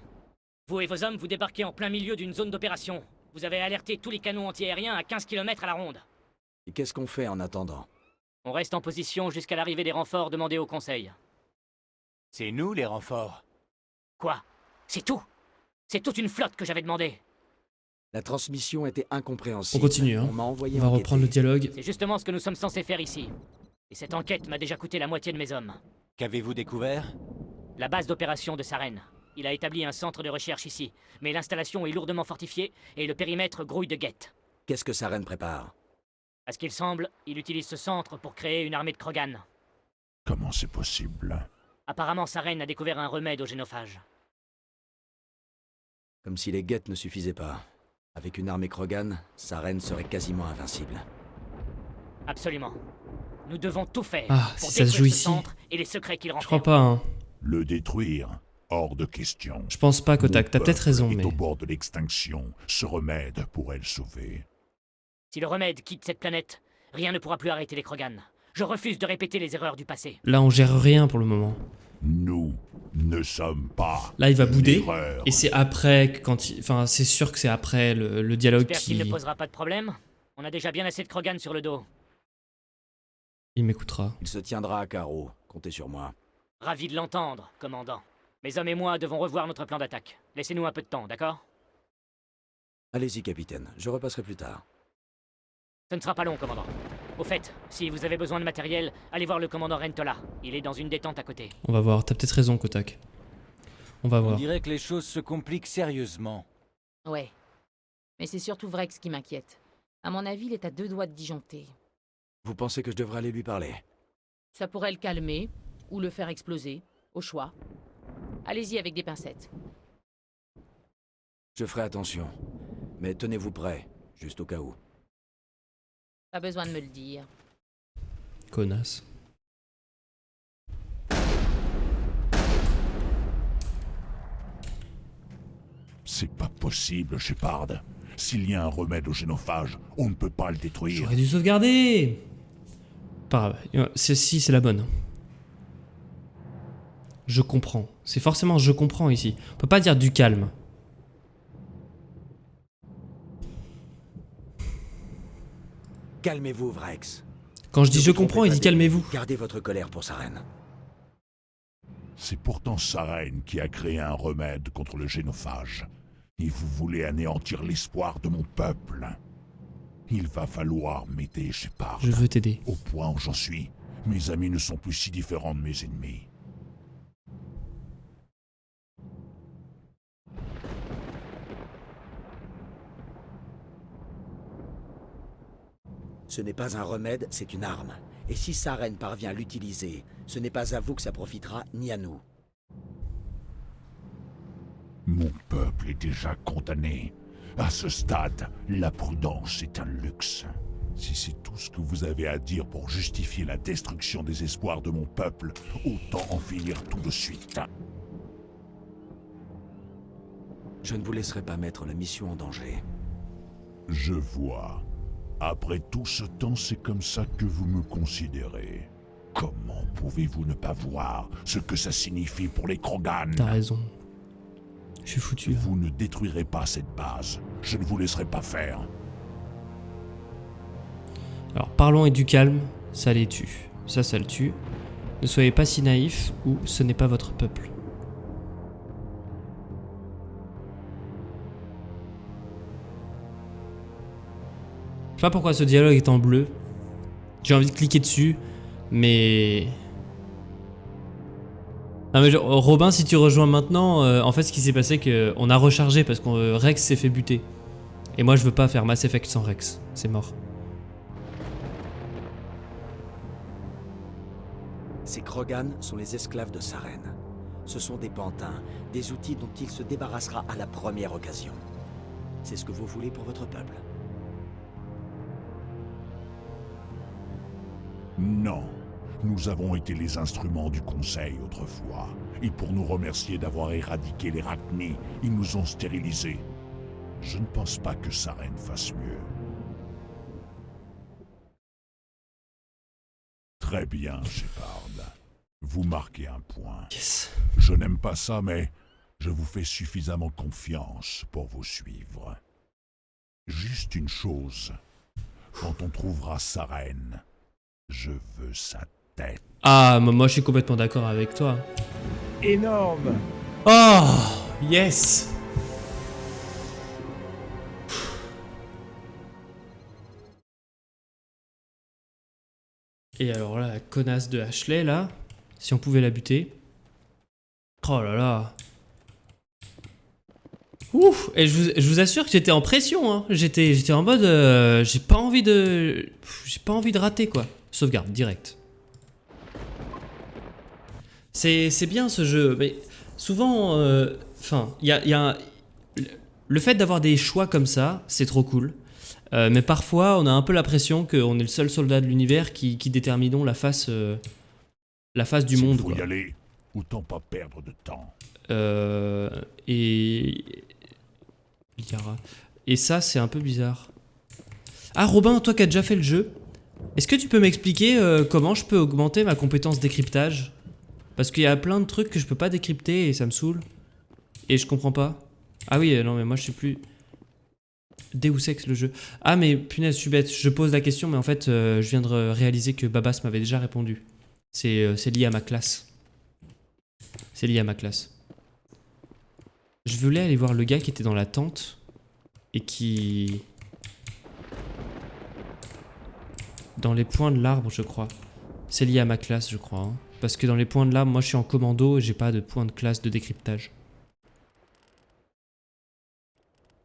Vous et vos hommes, vous débarquez en plein milieu d'une zone d'opération. Vous avez alerté tous les canons antiaériens à 15 km à la ronde. Et qu'est-ce qu'on fait en attendant? On reste en position jusqu'à l'arrivée des renforts demandés au Conseil. C'est nous les renforts. Quoi? C'est tout? C'est toute une flotte que j'avais demandé. La transmission était incompréhensible. On continue, hein. On m'a envoyé On va enquêter. reprendre le dialogue. C'est justement ce que nous sommes censés faire ici. Et cette enquête m'a déjà coûté la moitié de mes hommes. Qu'avez-vous découvert? La base d'opération de Saren. Il a établi un centre de recherche ici, mais l'installation est lourdement fortifiée et le périmètre grouille de guettes. Qu'est-ce que Saren prépare? À ce qu'il semble, il utilise ce centre pour créer une armée de Krogan. Comment c'est possible? Apparemment, Saren a découvert un remède aux génophages. Comme si les guettes ne suffisaient pas. Avec une armée Krogan, Saren serait quasiment invincible. Absolument. Nous devons tout faire Ah, pour si ça se détruire joue ce ici. centre et les secrets qu'il Je renferme. crois pas, hein. Le détruire? Hors de question. Je pense pas, Kotak. Mon T'as peut-être peuple raison, est mais... au bord de l'extinction. Ce remède pourrait le sauver. Si le remède quitte cette planète, rien ne pourra plus arrêter les Krogan. Je refuse de répéter les erreurs du passé. Là, on gère rien pour le moment. Nous ne sommes pas Là, il va bouder. l'erreur. Et c'est après, quand il... Enfin, c'est sûr que c'est après le dialogue J'espère qu'il ne qui... posera pas de problème. On a déjà bien assez de Krogan sur le dos. Il m'écoutera. Il se tiendra à carreau. Comptez sur moi. Ravi de l'entendre, commandant. Mes hommes et moi devons revoir notre plan d'attaque. Laissez-nous un peu de temps, d'accord? Allez-y, capitaine. Je repasserai plus tard. Ce ne sera pas long, commandant. Au fait, si vous avez besoin de matériel, allez voir le commandant Rentola. Il est dans une détente à côté. On va voir. T'as peut-être raison, Kotak. On va On voir. dirait que les choses se compliquent sérieusement. Ouais. Mais c'est surtout Vrex qui m'inquiète. À mon avis, il est à 2 doigts de disjoncter. Vous pensez que je devrais aller lui parler? Ça pourrait le calmer, ou le faire exploser, au choix. Allez-y avec des pincettes. Je ferai attention. Mais tenez-vous prêts, juste au cas où. Pas besoin de me le dire. Connasse. C'est pas possible, Shepard. S'il y a un remède au génophage, on ne peut pas le détruire. J'aurais dû sauvegarder. Pas grave. Si, c'est la bonne. Je comprends. C'est forcément je comprends ici. On peut pas dire du calme. Calmez-vous, Vrex. Quand je dis Ne je vous comprends, trompez il pas dit de calmez-vous. lui. Gardez votre colère pour Saren. C'est pourtant Saren qui a créé un remède contre le génophage. Et vous voulez anéantir l'espoir de mon peuple. Il va falloir m'aider, Shepard. Je veux t'aider. Au point où j'en suis, mes amis ne sont plus si différents de mes ennemis. Ce n'est pas un remède, c'est une arme. Et si Saren parvient à l'utiliser, ce n'est pas à vous que ça profitera, ni à nous. Mon peuple est déjà condamné. À ce stade, la prudence est un luxe. Si c'est tout ce que vous avez à dire pour justifier la destruction des espoirs de mon peuple, autant en finir tout de suite. Je ne vous laisserai pas mettre la mission en danger. Je vois. Après tout ce temps, c'est comme ça que vous me considérez. Comment pouvez-vous ne pas voir ce que ça signifie pour les Krogan? T'as raison. Je suis foutu. Vous ne détruirez pas cette base. Je ne vous laisserai pas faire. Alors, parlons et du calme, ça les tue. Ça le tue. Ne soyez pas si naïfs ou ce n'est pas votre peuple. Je sais pas pourquoi ce dialogue est en bleu. J'ai envie de cliquer dessus, mais... Non mais Robin, si tu rejoins maintenant, en fait ce qui s'est c'est qu'on a rechargé parce que Rex s'est fait buter. Et moi je veux pas faire Mass Effect sans Rex, c'est mort. Ces Krogan sont les esclaves de Saren. Ce sont des pantins, des outils dont il se débarrassera à la première occasion. C'est ce que vous voulez pour votre peuple. Non. Nous avons été les instruments du Conseil autrefois. Et pour nous remercier d'avoir éradiqué les Rachni, ils nous ont stérilisés. Je ne pense pas que Saren fasse mieux. Très bien, Shepard. Vous marquez un point. Yes. Je n'aime pas ça, mais je vous fais suffisamment confiance pour vous suivre. Juste une chose. Quand on trouvera Saren, je veux sa tête. Ah, moi je suis complètement d'accord avec toi. Énorme! Oh, yes. Et alors là, la connasse de Ashley, là, si on pouvait la buter. Oh là là. Ouf. Et je vous assure que j'étais en pression, hein. J'étais en mode, j'ai pas envie de rater, quoi. Sauvegarde, direct. C'est bien ce jeu, mais souvent, enfin, le fait d'avoir des choix comme ça, c'est trop cool. Mais parfois, on a un peu l'impression qu'on est le seul soldat de l'univers qui déterminons la face du monde. S'il faut Quoi. y aller, autant pas perdre de temps. Et ça, c'est un peu bizarre. Ah, Robin, toi qui as déjà fait le jeu, est-ce que tu peux m'expliquer comment je peux augmenter ma compétence décryptage? Parce qu'il y a plein de trucs que je peux pas décrypter et ça me saoule. Et je comprends pas. Ah oui, non, mais moi je sais plus. Deus Ex le jeu. Ah, mais punaise, je suis bête. Je pose la question, mais en fait, je viens de réaliser que Babas m'avait déjà répondu. C'est lié à ma classe. C'est lié à ma classe. Je voulais aller voir le gars qui était dans la tente et qui... Dans les points de l'arbre, je crois. C'est lié à ma classe, je crois. Hein. Parce que dans les points de l'arbre, moi je suis en commando et j'ai pas de point de classe de décryptage.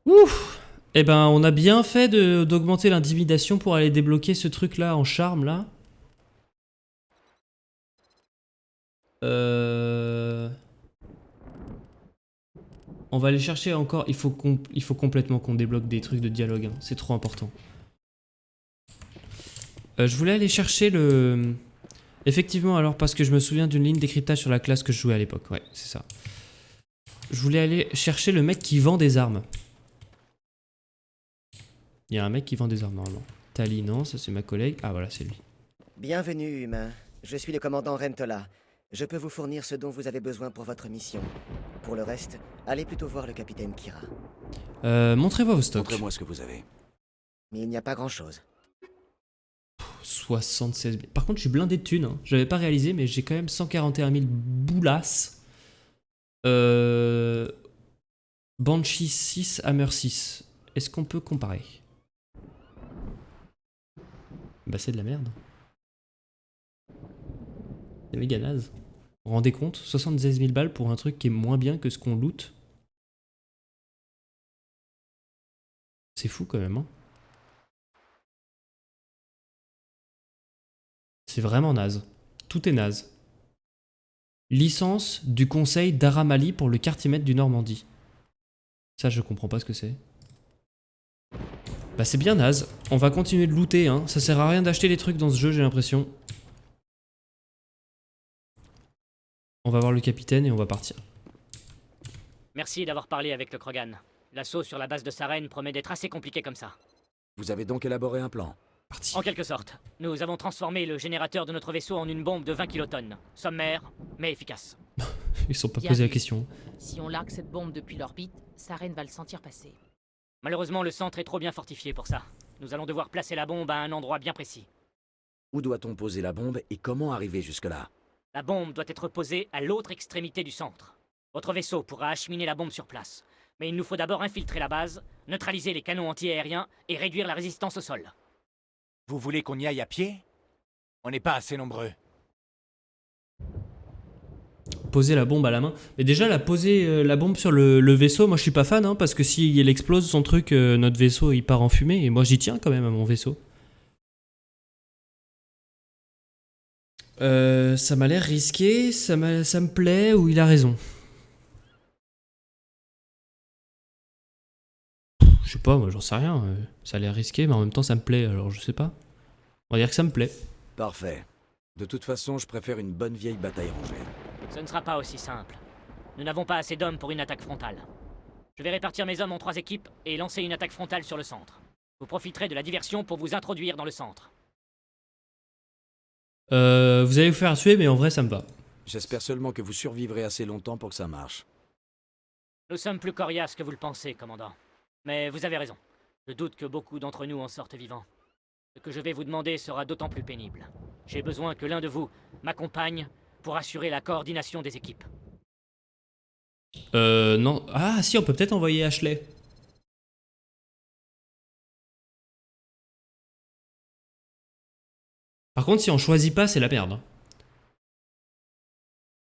Ouf! Eh ben, on a bien fait d'augmenter l'intimidation pour aller débloquer ce truc-là en charme, là. On va aller chercher encore... Il faut complètement qu'on débloque des trucs de dialogue. Hein. C'est trop important. Je voulais aller chercher le... Effectivement, alors, parce que je me souviens d'une ligne décryptage sur la classe que je jouais à l'époque. Ouais, c'est ça. Je voulais aller chercher le mec qui vend des armes. Il y a un mec qui vend des armes, normalement. Tali, non, ça c'est ma collègue. Ah, voilà, c'est lui. Bienvenue, humain. Je suis le commandant Rentola. Je peux vous fournir ce dont vous avez besoin pour votre mission. Pour le reste, allez plutôt voir le capitaine Kira. Montrez-moi vos stocks. Montrez-moi ce que vous avez. Mais il n'y a pas grand-chose. 76 000. Par contre, je suis blindé de thunes. Hein. J'avais pas réalisé, mais j'ai quand même 141 000 boulasses. Banshee 6, Hammer 6. Est-ce qu'on peut comparer? Bah, c'est de la merde. C'est méga naze. Vous vous rendez compte? 76 000 balles pour un truc qui est moins bien que ce qu'on loot. C'est fou quand même, hein. C'est vraiment naze. Tout est naze. Licence du conseil d'Aramali pour le quartier-maître du Normandie. Ça, je comprends pas ce que c'est. Bah, c'est bien naze. On va continuer de looter, hein. Ça sert à rien d'acheter les trucs dans ce jeu, j'ai l'impression. On va voir le capitaine et on va partir. Merci d'avoir parlé avec le Krogan. L'assaut sur la base de Saren promet d'être assez compliqué comme ça. Vous avez donc élaboré un plan. Parti. En quelque sorte, nous avons transformé le générateur de notre vaisseau en une bombe de 20 kilotonnes. Sommaire, mais efficace. Ils sont pas Bien posé la vu. question. Si on largue cette bombe depuis l'orbite, Saren va le sentir passer. Malheureusement, le centre est trop bien fortifié pour ça. Nous allons devoir placer la bombe à un endroit bien précis. Où doit-on poser la bombe et comment arriver jusque-là? La bombe doit être posée à l'autre extrémité du centre. Votre vaisseau pourra acheminer la bombe sur place. Mais il nous faut d'abord infiltrer la base, neutraliser les canons anti-aériens et réduire la résistance au sol. Vous voulez qu'on y aille à pied? On n'est pas assez nombreux. Poser la bombe à la main. Mais déjà, poser la bombe sur le vaisseau, moi je suis pas fan, hein, parce que si elle explose son truc, notre vaisseau il part en fumée. Et moi j'y tiens quand même à mon vaisseau. Ça m'a l'air risqué, ça me plaît ou il a raison. Je sais pas, moi j'en sais rien. Ça a l'air risqué, mais en même temps ça me plaît, alors je sais pas. On va dire que ça me plaît. Parfait. De toute façon, je préfère une bonne vieille bataille rangée. Ce ne sera pas aussi simple. Nous n'avons pas assez d'hommes pour une attaque frontale. Je vais répartir mes hommes en 3 équipes et lancer une attaque frontale sur le centre. Vous profiterez de la diversion pour vous introduire dans le centre. Vous allez vous faire tuer, mais en vrai, ça me va. J'espère seulement que vous survivrez assez longtemps pour que ça marche. Nous sommes plus coriaces que vous le pensez, commandant. Mais vous avez raison. Je doute que beaucoup d'entre nous en sortent vivants. Ce que je vais vous demander sera d'autant plus pénible. J'ai besoin que l'un de vous m'accompagne pour assurer la coordination des équipes. Non. Ah, si, on peut peut-être envoyer Ashley. Par contre, si on choisit pas, c'est la merde.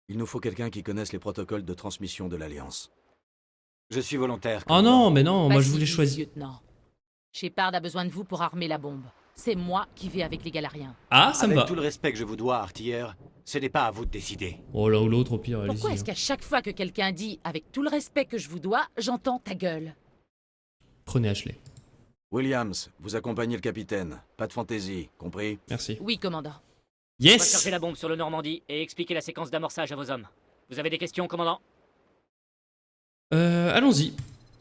Il nous faut quelqu'un qui connaisse les protocoles de transmission de l'Alliance. Je suis volontaire. Oh non, mais non, moi je Vas-y, voulais choisir. lieutenant. Shepard a besoin de vous pour armer la bombe. C'est moi qui vais avec les Galariens. Ah, ça me Avec va. tout le respect que je vous dois, artilleur, ce n'est pas à vous de décider. Oh, l'un ou l'autre, au pire, allez-y. Pourquoi est-ce qu'à chaque fois que quelqu'un dit « avec tout le respect que je vous dois », j'entends ta gueule? Prenez Ashley. Williams, vous accompagnez le capitaine. Pas de fantaisie, compris? Merci. Oui, commandant. On va Yes. charger la bombe sur le Normandie et expliquer la séquence d'amorçage à vos hommes. Vous avez des questions, commandant? Allons-y.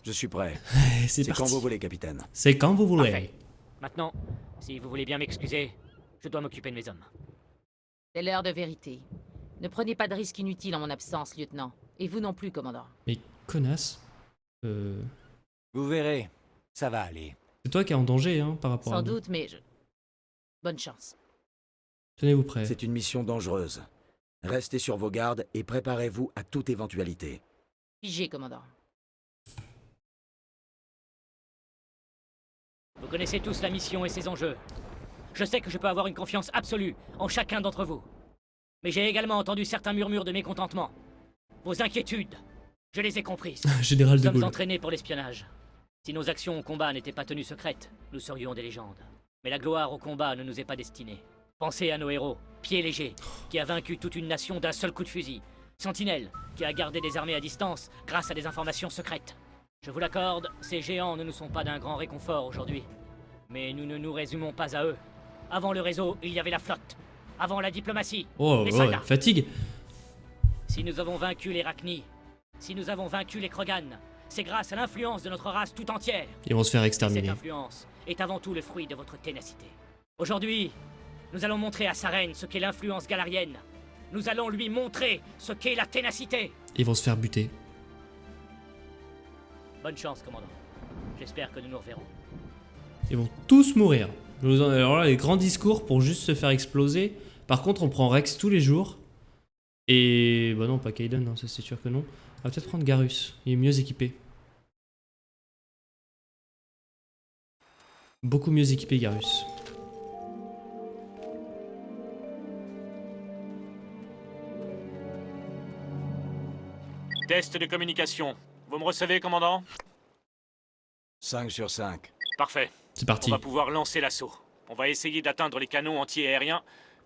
Je suis prêt. C'est C'est quand parti. vous voulez, capitaine. C'est quand vous voulez. Parfait. Maintenant, si vous voulez bien m'excuser, je dois m'occuper de mes hommes. C'est l'heure de vérité. Ne prenez pas de risques inutiles en mon absence, lieutenant. Et vous non plus, commandant. Mais connasse. Vous verrez, ça va aller. C'est toi qui es en danger, hein, par rapport à Sans nous. doute, mais je... Bonne chance. Tenez-vous prêts. C'est une mission dangereuse. Restez sur vos gardes et préparez-vous à toute éventualité. Figé, commandant. Vous connaissez tous la mission et ses enjeux. Je sais que je peux avoir une confiance absolue en chacun d'entre vous. Mais j'ai également entendu certains murmures de mécontentement. Vos inquiétudes, je les ai comprises. Général Nous de sommes Gaulle. entraînés pour l'espionnage. Si nos actions au combat n'étaient pas tenues secrètes, nous serions des légendes. Mais la gloire au combat ne nous est pas destinée. Pensez à nos héros, Pied Léger, qui a vaincu toute une nation d'un seul coup de fusil. Sentinelle, qui a gardé des armées à distance grâce à des informations secrètes. Je vous l'accorde, ces géants ne nous sont pas d'un grand réconfort aujourd'hui. Mais nous ne nous résumons pas à eux. Avant le réseau, il y avait la flotte. Avant la diplomatie, Oh, les oh, soldats. fatigue. Si nous avons vaincu les Rachni, si nous avons vaincu les Krogan, c'est grâce à l'influence de notre race tout entière. Ils vont se faire Cette exterminer. influence est avant tout le fruit de votre ténacité. Aujourd'hui, nous allons montrer à Sarene ce qu'est l'influence galarienne. Nous allons lui montrer ce qu'est la ténacité. Ils vont se faire buter. Bonne chance, commandant. J'espère que nous nous reverrons. Ils vont tous mourir. Alors là, les grands discours pour juste se faire exploser. Par contre, on prend Rex tous les jours. Et... Bah non, pas Kaiden, hein, ça c'est sûr que non. On va peut-être prendre Garrus. Il est mieux équipé. Beaucoup mieux équipé, Garrus. Test de communication. Vous me recevez, commandant? 5 sur 5. Parfait. C'est parti. On va pouvoir lancer l'assaut. On va essayer d'atteindre les canons anti-aériens,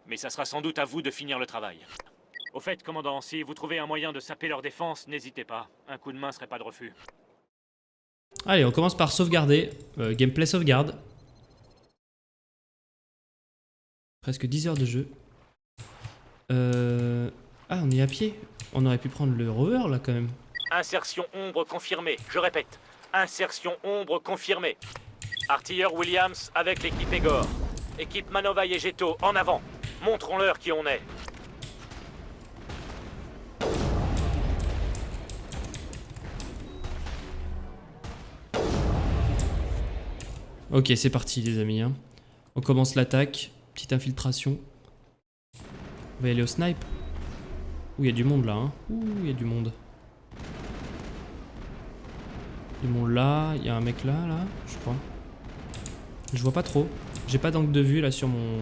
mais ça sera sans doute à vous de finir le travail. Au fait, commandant, si vous trouvez un moyen de saper leur défense, n'hésitez pas. Un coup de main serait pas de refus. Allez, on commence par sauvegarder. Gameplay sauvegarde. Presque 10 heures de jeu. Ah, on est à pied. On aurait pu prendre le rover là quand même. Insertion ombre confirmée. Je répète. Insertion ombre confirmée. Artilleur Williams avec l'équipe Egor. Équipe Manova et Geto, en avant. Montrons-leur qui on est. Ok, c'est parti les amis. Hein. On commence l'attaque. Petite infiltration. On va y aller au snipe. Ouh, il y a du monde là. Hein. Ouh, il y a du monde. Du monde là. Il y a un mec là, je crois. Je vois pas trop. J'ai pas d'angle de vue là sur mon...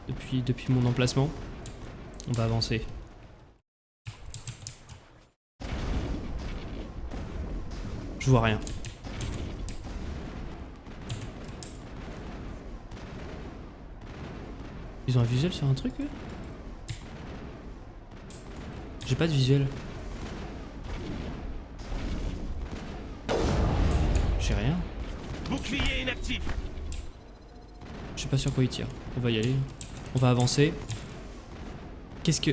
Depuis mon emplacement. On va avancer. Je vois rien. Ils ont un visuel sur un truc eux? J'ai pas de visuel. J'ai rien. Bouclier inactif. Je sais pas sur quoi ils tirent. On va y aller. On va avancer. Qu'est-ce que...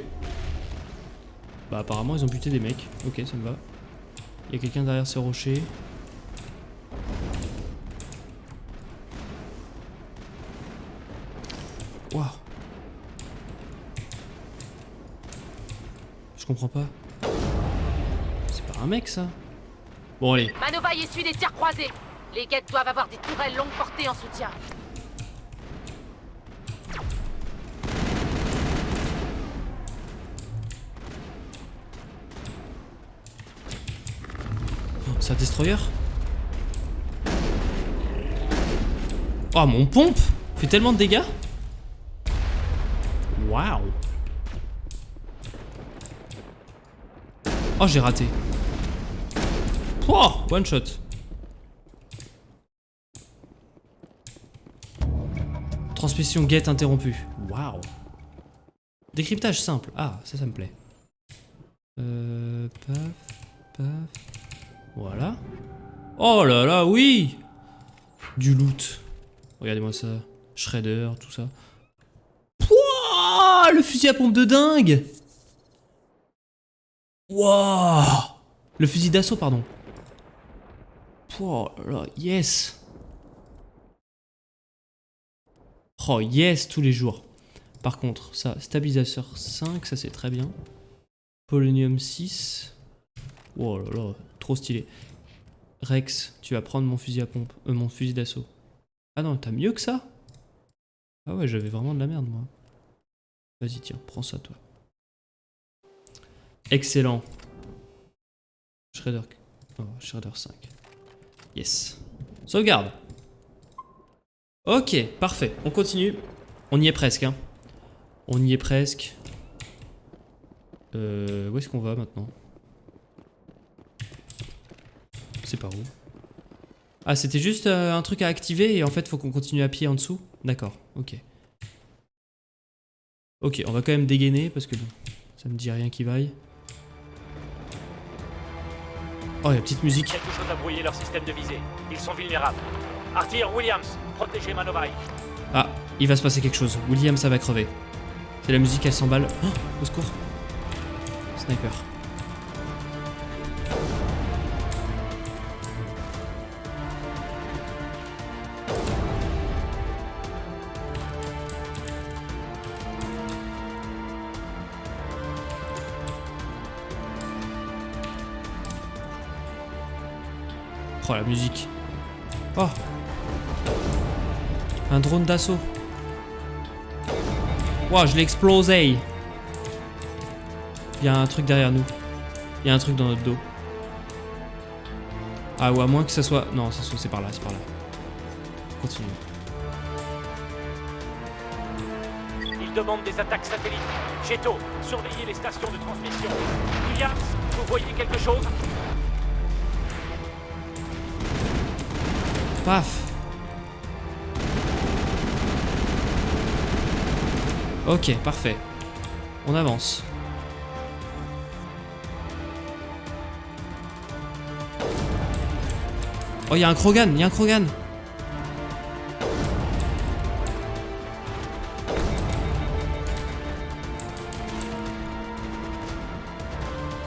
Bah apparemment ils ont buté des mecs. Ok, ça me va. Il y a quelqu'un derrière ce rocher. Waouh. Je comprends pas. C'est pas un mec ça. Bon allez. Manovaille essuie des tirs croisés. Les guettes doivent avoir des tourelles longue portée en soutien. Oh, c'est un destroyer. Oh mon pompe fait tellement de dégâts. Waouh. Oh j'ai raté. Oh, one shot. Transmission get interrompue. Waouh. Décryptage simple. Ah, ça me plaît. Paf, paf. Voilà. Oh là là, oui. Du loot. Regardez-moi ça. Shredder, tout ça. Pouah, le fusil à pompe de dingue. Waouh. Le fusil d'assaut, pardon. Oh là, yes. Oh yes, tous les jours. Par contre, ça, stabilisateur 5, ça c'est très bien. Polonium 6. Oh là là, trop stylé. Rex, tu vas prendre mon fusil à pompe, mon fusil d'assaut. Ah non, t'as mieux que ça? Ah ouais, j'avais vraiment de la merde moi. Vas-y, tiens, prends ça toi. Excellent. Shredder. Oh, Shredder 5. Yes. Sauvegarde. Ok, parfait. On continue. On y est presque, hein. On y est presque. Où est-ce qu'on va maintenant? C'est par où? Ah, c'était juste un truc à activer et en fait, faut qu'on continue à pied en dessous? D'accord, ok. Ok, on va quand même dégainer parce que bon, ça me dit rien qui vaille. Oh, la petite musique. Quelque chose a brouillé leur système de visée. Ils sont vulnérables. Arthur, Williams, protégez Manovaille. Ah, il va se passer quelque chose. Williams, ça va crever. C'est la musique, elle s'emballe. Oh, au secours. Sniper. Oh, la musique. Oh. Un drone d'assaut. Wow, je l'ai explosé. Il y a un truc derrière nous. Il y a un truc dans notre dos. Ah, ou à moins que ça soit... Non, c'est par là, c'est par là. Continue. Ils demandent des attaques satellites. Jetto, surveillez les stations de transmission. Williams, vous voyez quelque chose? Paf. Ok, parfait. On avance. Oh, il y a un Krogan, il y a un Krogan.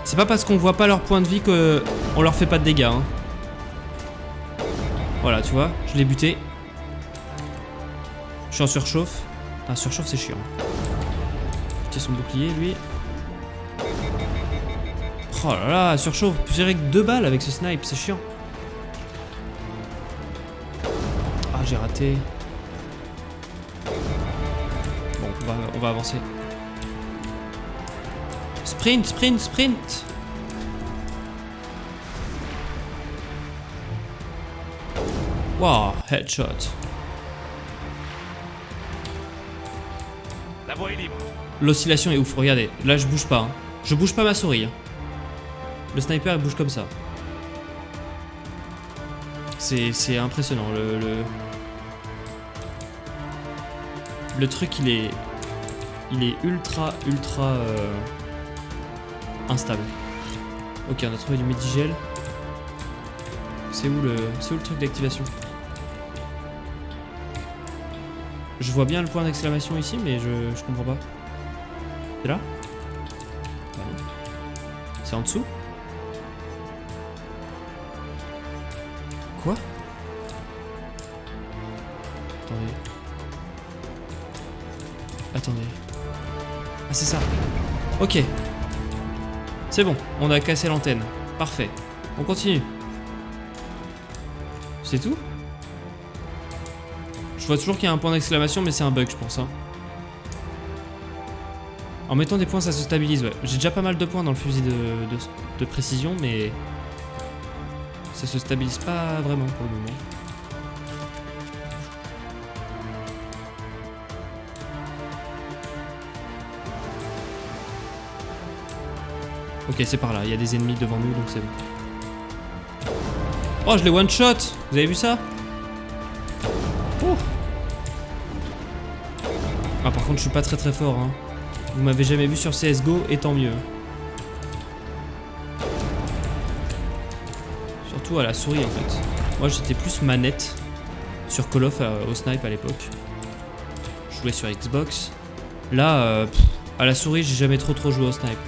C'est pas parce qu'on voit pas leur point de vie qu'on leur fait pas de dégâts, hein. Voilà, tu vois, je l'ai buté. Je suis en surchauffe. Un surchauffe, c'est chiant. Tiens, son bouclier, lui. Oh là là, surchauffe. Plus que 2 balles avec ce snipe, c'est chiant. Ah, j'ai raté. Bon, on va avancer. Sprint, sprint, sprint. Wow, headshot. La voie est libre. L'oscillation est ouf, regardez. Là, je bouge pas. Hein. Je bouge pas ma souris. Hein. Le sniper, il bouge comme ça. C'est impressionnant. Le truc, il est ultra instable. Ok, on a trouvé du Medigel. C'est où le truc d'activation? Je vois bien le point d'exclamation ici, mais je comprends pas. C'est là? C'est en dessous? Quoi? Attendez. Attendez. Ah c'est ça. Ok. C'est bon, on a cassé l'antenne. Parfait. On continue. C'est tout? Je vois toujours qu'il y a un point d'exclamation, mais c'est un bug, je pense. Hein. En mettant des points, ça se stabilise, ouais. J'ai déjà pas mal de points dans le fusil de précision, mais... ça se stabilise pas vraiment pour le moment. Ok, c'est par là, il y a des ennemis devant nous, donc c'est bon. Oh, je l'ai one shot! Vous avez vu ça? Oh. Ah, par contre, je suis pas très fort, hein. Vous m'avez jamais vu sur CSGO, et tant mieux. Surtout à la souris, en fait. Moi, j'étais plus manette sur Call of au snipe à l'époque. Je jouais sur Xbox. Là, à la souris, j'ai jamais trop joué au snipe.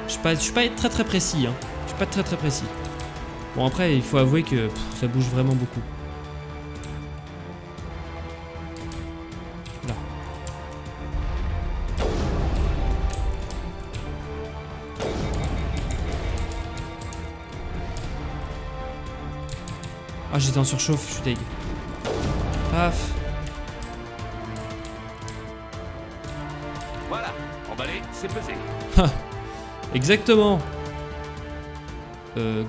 Je suis pas très précis, hein. Je suis pas très précis. Bon après il faut avouer que ça bouge vraiment beaucoup. Là. Ah j'étais en surchauffe, je suis deg. Paf. Voilà, emballé, c'est pesé. Exactement.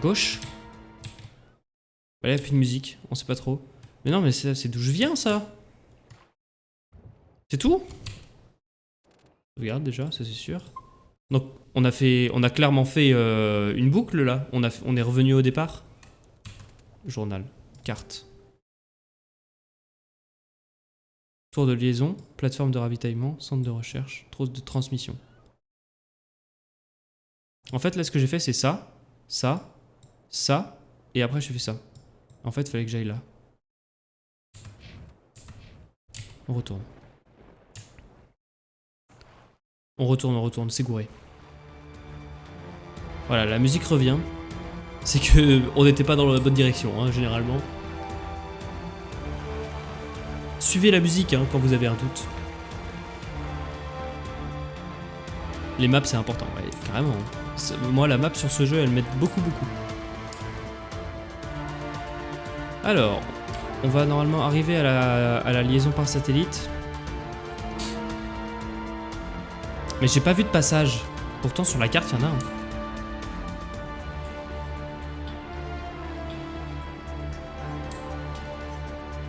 Gauche. Voilà, il y a plus de musique, on sait pas trop. Mais non, mais c'est d'où je viens ça. C'est tout? Regarde déjà, ça c'est sûr. Donc on a clairement fait une boucle là. On est revenu au départ. Journal, carte. Tour de liaison, plateforme de ravitaillement, centre de recherche, trousse de transmission. En fait, là, ce que j'ai fait, c'est ça, ça, ça, et après, j'ai fait ça. En fait, il fallait que j'aille là. On retourne. On retourne, c'est gouré. Voilà, la musique revient. C'est que on n'était pas dans la bonne direction, hein, généralement. Suivez la musique hein, quand vous avez un doute. Les maps, c'est important, ouais, carrément. Moi, la map sur ce jeu, elle m'aide beaucoup. Alors, on va normalement arriver à la liaison par satellite. Mais j'ai pas vu de passage. Pourtant, sur la carte, il y en a un.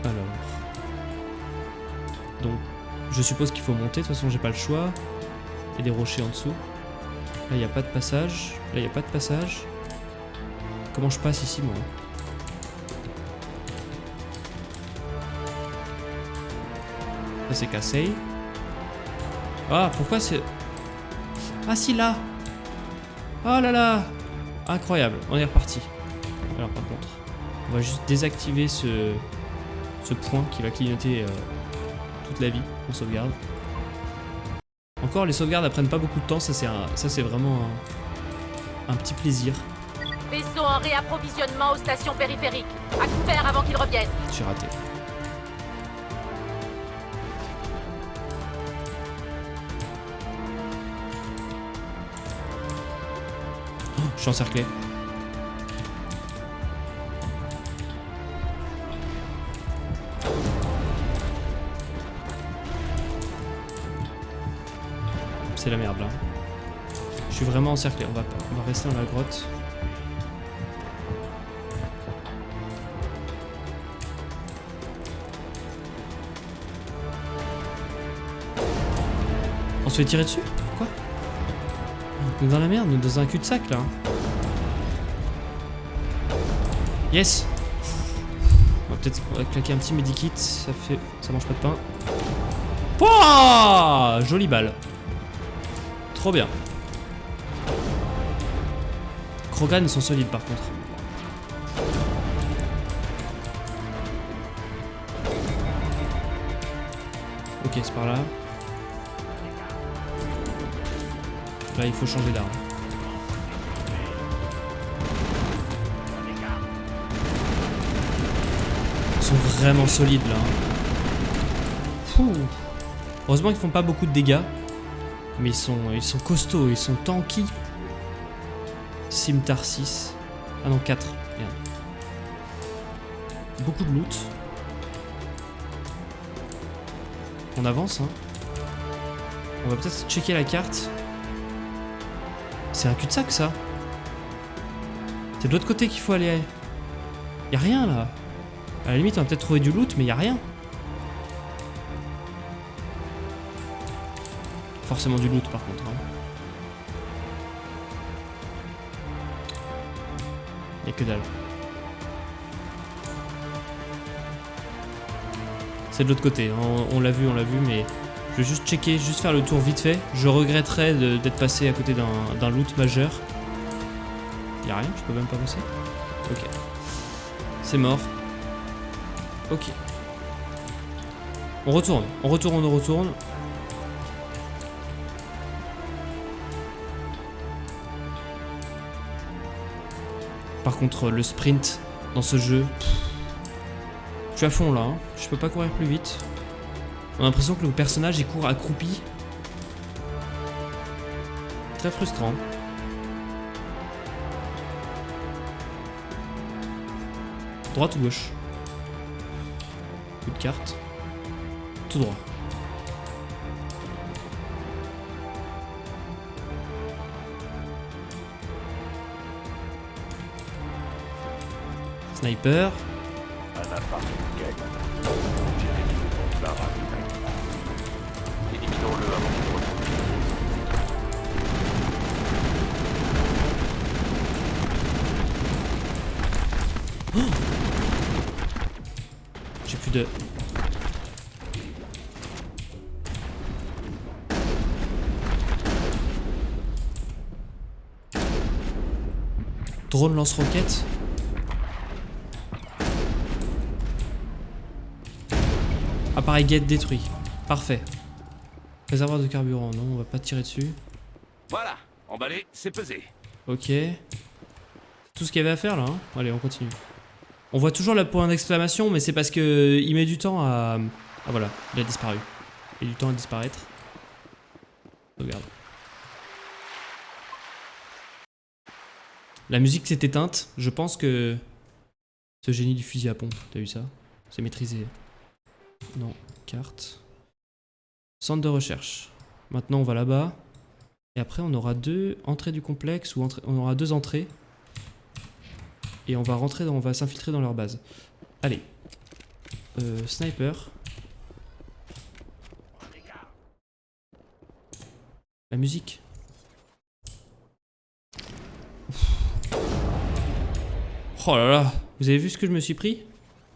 Alors. Donc, je suppose qu'il faut monter. De toute façon, j'ai pas le choix. Il y a des rochers en dessous. Là, il n'y a pas de passage. Là, il n'y a pas de passage. Comment je passe ici, moi? Ça, c'est cassé. Ah, pourquoi c'est... Ah, si, là. Oh là là. Incroyable. On est reparti. Alors, par contre, on va juste désactiver ce point qui va clignoter toute la vie. On sauvegarde. Encore, les sauvegardes elles prennent pas beaucoup de temps, ça c'est vraiment un petit plaisir. Vaisseau en réapprovisionnement aux stations périphériques. À couvert avant qu'ils reviennent. J'ai raté. Oh, je suis encerclé. C'est la merde là. Je suis vraiment encerclé. On va rester dans la grotte. On se fait tirer dessus? Quoi? On est dans la merde, on est dans un cul-de-sac là. Yes! On va peut-être claquer un petit medikit. Ça mange pas de pain. Pouah! Jolie balle. Trop bien. Krogan ils sont solides par contre. Ok, c'est par là. Là il faut changer d'arme. sont vraiment solides là. Pouh. Heureusement qu'ils font pas beaucoup de dégâts. Mais ils sont costauds, ils sont tanky. Scimitar 6. Ah non, 4. Merde. Beaucoup de loot. On avance, hein. On va peut-être checker la carte. C'est un cul-de-sac, ça. C'est de l'autre côté qu'il faut aller. Y'a rien, là. À la limite, on va peut-être trouver du loot, mais y'a rien. Forcément du loot, par contre. Hein. Y'a que dalle. C'est de l'autre côté, hein. On l'a vu, mais je vais juste checker, juste faire le tour vite fait. Je regretterais d'être passé à côté d'un loot majeur. Y'a rien, je peux même pas passer. Ok. C'est mort. Ok. On retourne. Par contre, le sprint dans ce jeu... Je suis à fond là, hein. Je peux pas courir plus vite. On a l'impression que le personnage il court accroupi. Très frustrant. Droite ou gauche? Coup de carte. Tout droit. Sniper. Un appareil gagne. Tirez le compte la rapide. Éliminons-le avant de retourner. J'ai plus de... Drone lance-roquette. Appareil guette détruit. Parfait. Réservoir de carburant. Non, on va pas tirer dessus. Voilà, emballé, c'est pesé. Ok. C'est tout ce qu'il y avait à faire là. Hein. Allez, on continue. On voit toujours le point d'exclamation, mais c'est parce que il met du temps à... Ah voilà, il a disparu. Il met du temps à disparaître. Regarde. La musique s'est éteinte. Je pense que... Ce génie du fusil à pompe, t'as vu ça? C'est maîtrisé. Non, carte. Centre de recherche. Maintenant on va là-bas. Et après on aura deux entrées du complexe, ou on aura deux entrées. Et on va rentrer, on va s'infiltrer dans leur base. Allez. Sniper. La musique. Oh là là. Vous avez vu ce que je me suis pris?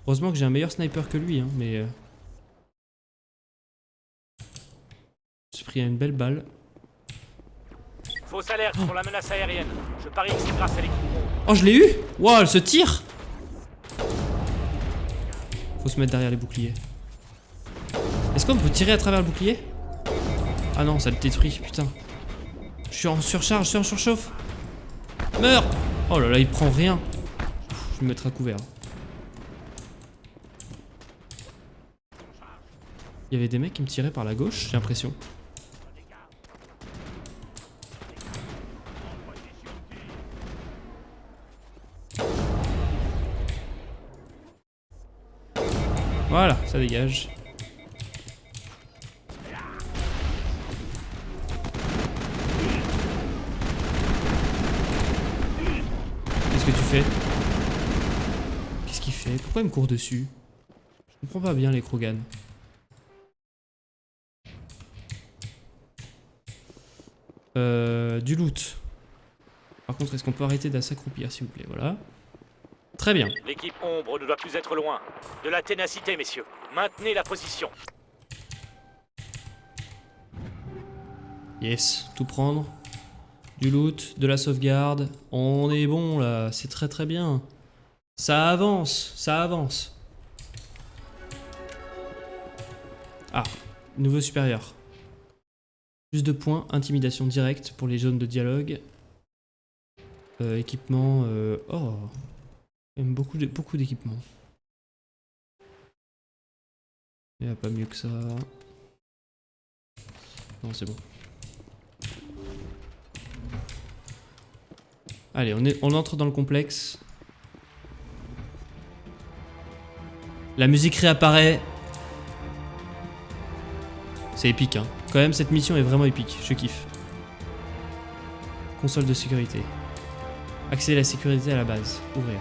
Heureusement que j'ai un meilleur sniper que lui, hein, mais... Je me suis pris une belle balle. Fausse alerte pour la menace aérienne. Je parie que c'est grâce à l'équipe. Oh, je l'ai eu! Wow, elle se tire! Faut se mettre derrière les boucliers. Est-ce qu'on peut tirer à travers le bouclier? Ah non, ça le détruit, putain. Je suis en surcharge, je suis en surchauffe. Meurs! Oh là là, il prend rien. Je vais me mettre à couvert. Il y avait des mecs qui me tiraient par la gauche, j'ai l'impression. Voilà, ça dégage. Qu'est-ce que tu fais? Qu'est-ce qu'il fait? Pourquoi il me court dessus? Je comprends pas bien les Krogan. Du loot. Par contre, est-ce qu'on peut arrêter de s'accroupir, s'il vous plaît? Voilà. Très bien. L'équipe ombre ne doit plus être loin. De la ténacité, messieurs. Maintenez la position. Yes, tout prendre. Du loot, de la sauvegarde. On est bon là, c'est très très bien. Ça avance, ça avance. Ah, nouveau supérieur. Plus de points, intimidation directe pour les zones de dialogue. Équipement, oh, beaucoup d'équipements. Il n'y a pas mieux que ça. Non, c'est bon. Allez, on entre dans le complexe. La musique réapparaît. C'est épique, hein. Quand même, cette mission est vraiment épique. Je kiffe. Console de sécurité. Accéder à la sécurité à la base. Ouvrir.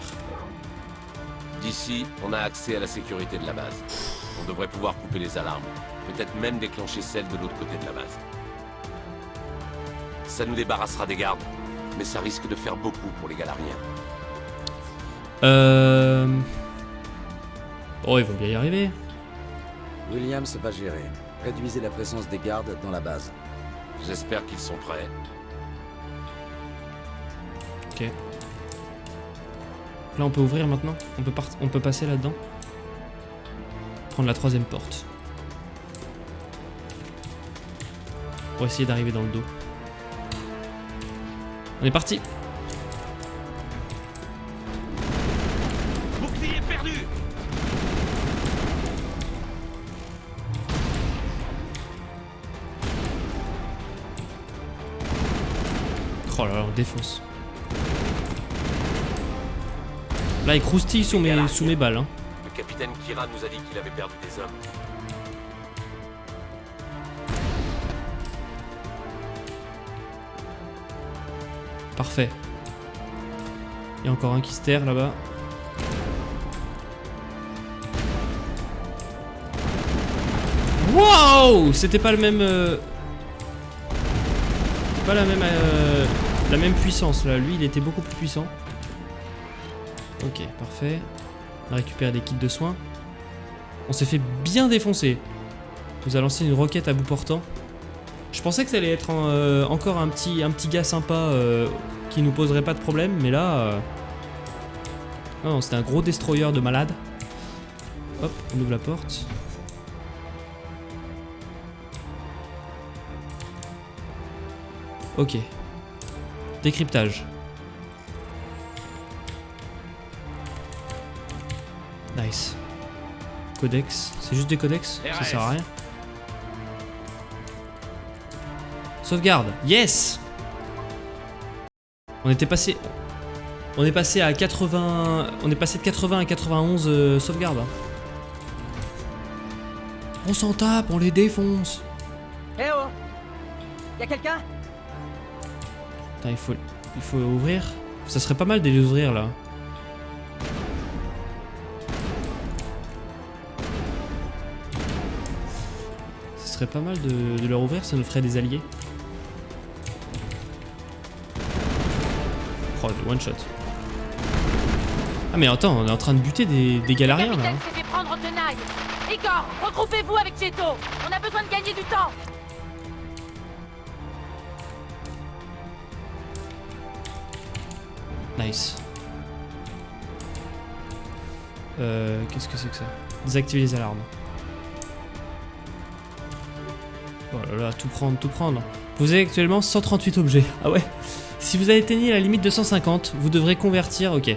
D'ici, on a accès à la sécurité de la base. On devrait pouvoir couper les alarmes. Peut-être même déclencher celle de l'autre côté de la base. Ça nous débarrassera des gardes, mais ça risque de faire beaucoup pour les Galariens. Oh, ils vont bien y arriver. Williams va gérer. Réduisez la présence des gardes dans la base. J'espère qu'ils sont prêts. Ok. Là, on peut ouvrir maintenant. On peut passer là-dedans. Prendre la troisième porte. Pour essayer d'arriver dans le dos. On est parti. Bouclier perdu. Oh là là, on défonce. Là, il croustille sous mes balles. Hein. Le capitaine Kira nous a dit qu'il avait perdu des hommes. Parfait. Il y a encore un qui se terre là-bas. Wow! C'était pas le même... C'était pas la même puissance là. Lui, il était beaucoup plus puissant. Ok, parfait. On a récupéré des kits de soins. On s'est fait bien défoncer. On nous a lancé une roquette à bout portant. Je pensais que ça allait être encore un petit gars sympa qui nous poserait pas de problème, mais là... Non, c'était un gros destroyer de malade. Hop, on ouvre la porte. Ok. Décryptage. Nice. Codex. C'est juste des codex? Ça sert à rien. Sauvegarde. Yes! On est passé à 80... On est passé de 80 à 91 sauvegarde. On s'en tape, on les défonce. Eh oh! Y'a quelqu'un? Putain, il faut ouvrir. Ça serait pas mal de les ouvrir là. Ce serait pas mal de leur ouvrir, ça nous ferait des alliés. Oh, le one shot. Ah mais attends, on est en train de buter des galariens là. Le capitaine s'est fait prendre en tenaille. Igor, regroupez-vous avec Jeto. On a besoin de gagner du temps. Nice. Qu'est-ce que c'est que ça? Désactiver les alarmes. Oh là là, tout prendre, tout prendre. Vous avez actuellement 138 objets. Ah ouais. Si vous avez atteigné la limite de 150, vous devrez convertir. Ok.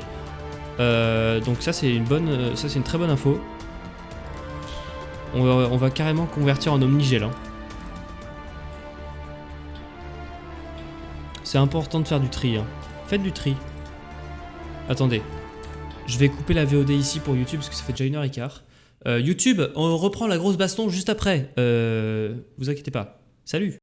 Donc ça c'est une très bonne info. On va carrément convertir en omnigel. Hein. C'est important de faire du tri. Hein. Faites du tri. Attendez. Je vais couper la VOD ici pour YouTube parce que ça fait déjà 1h15. YouTube, on reprend la grosse baston juste après. Vous inquiétez pas. Salut!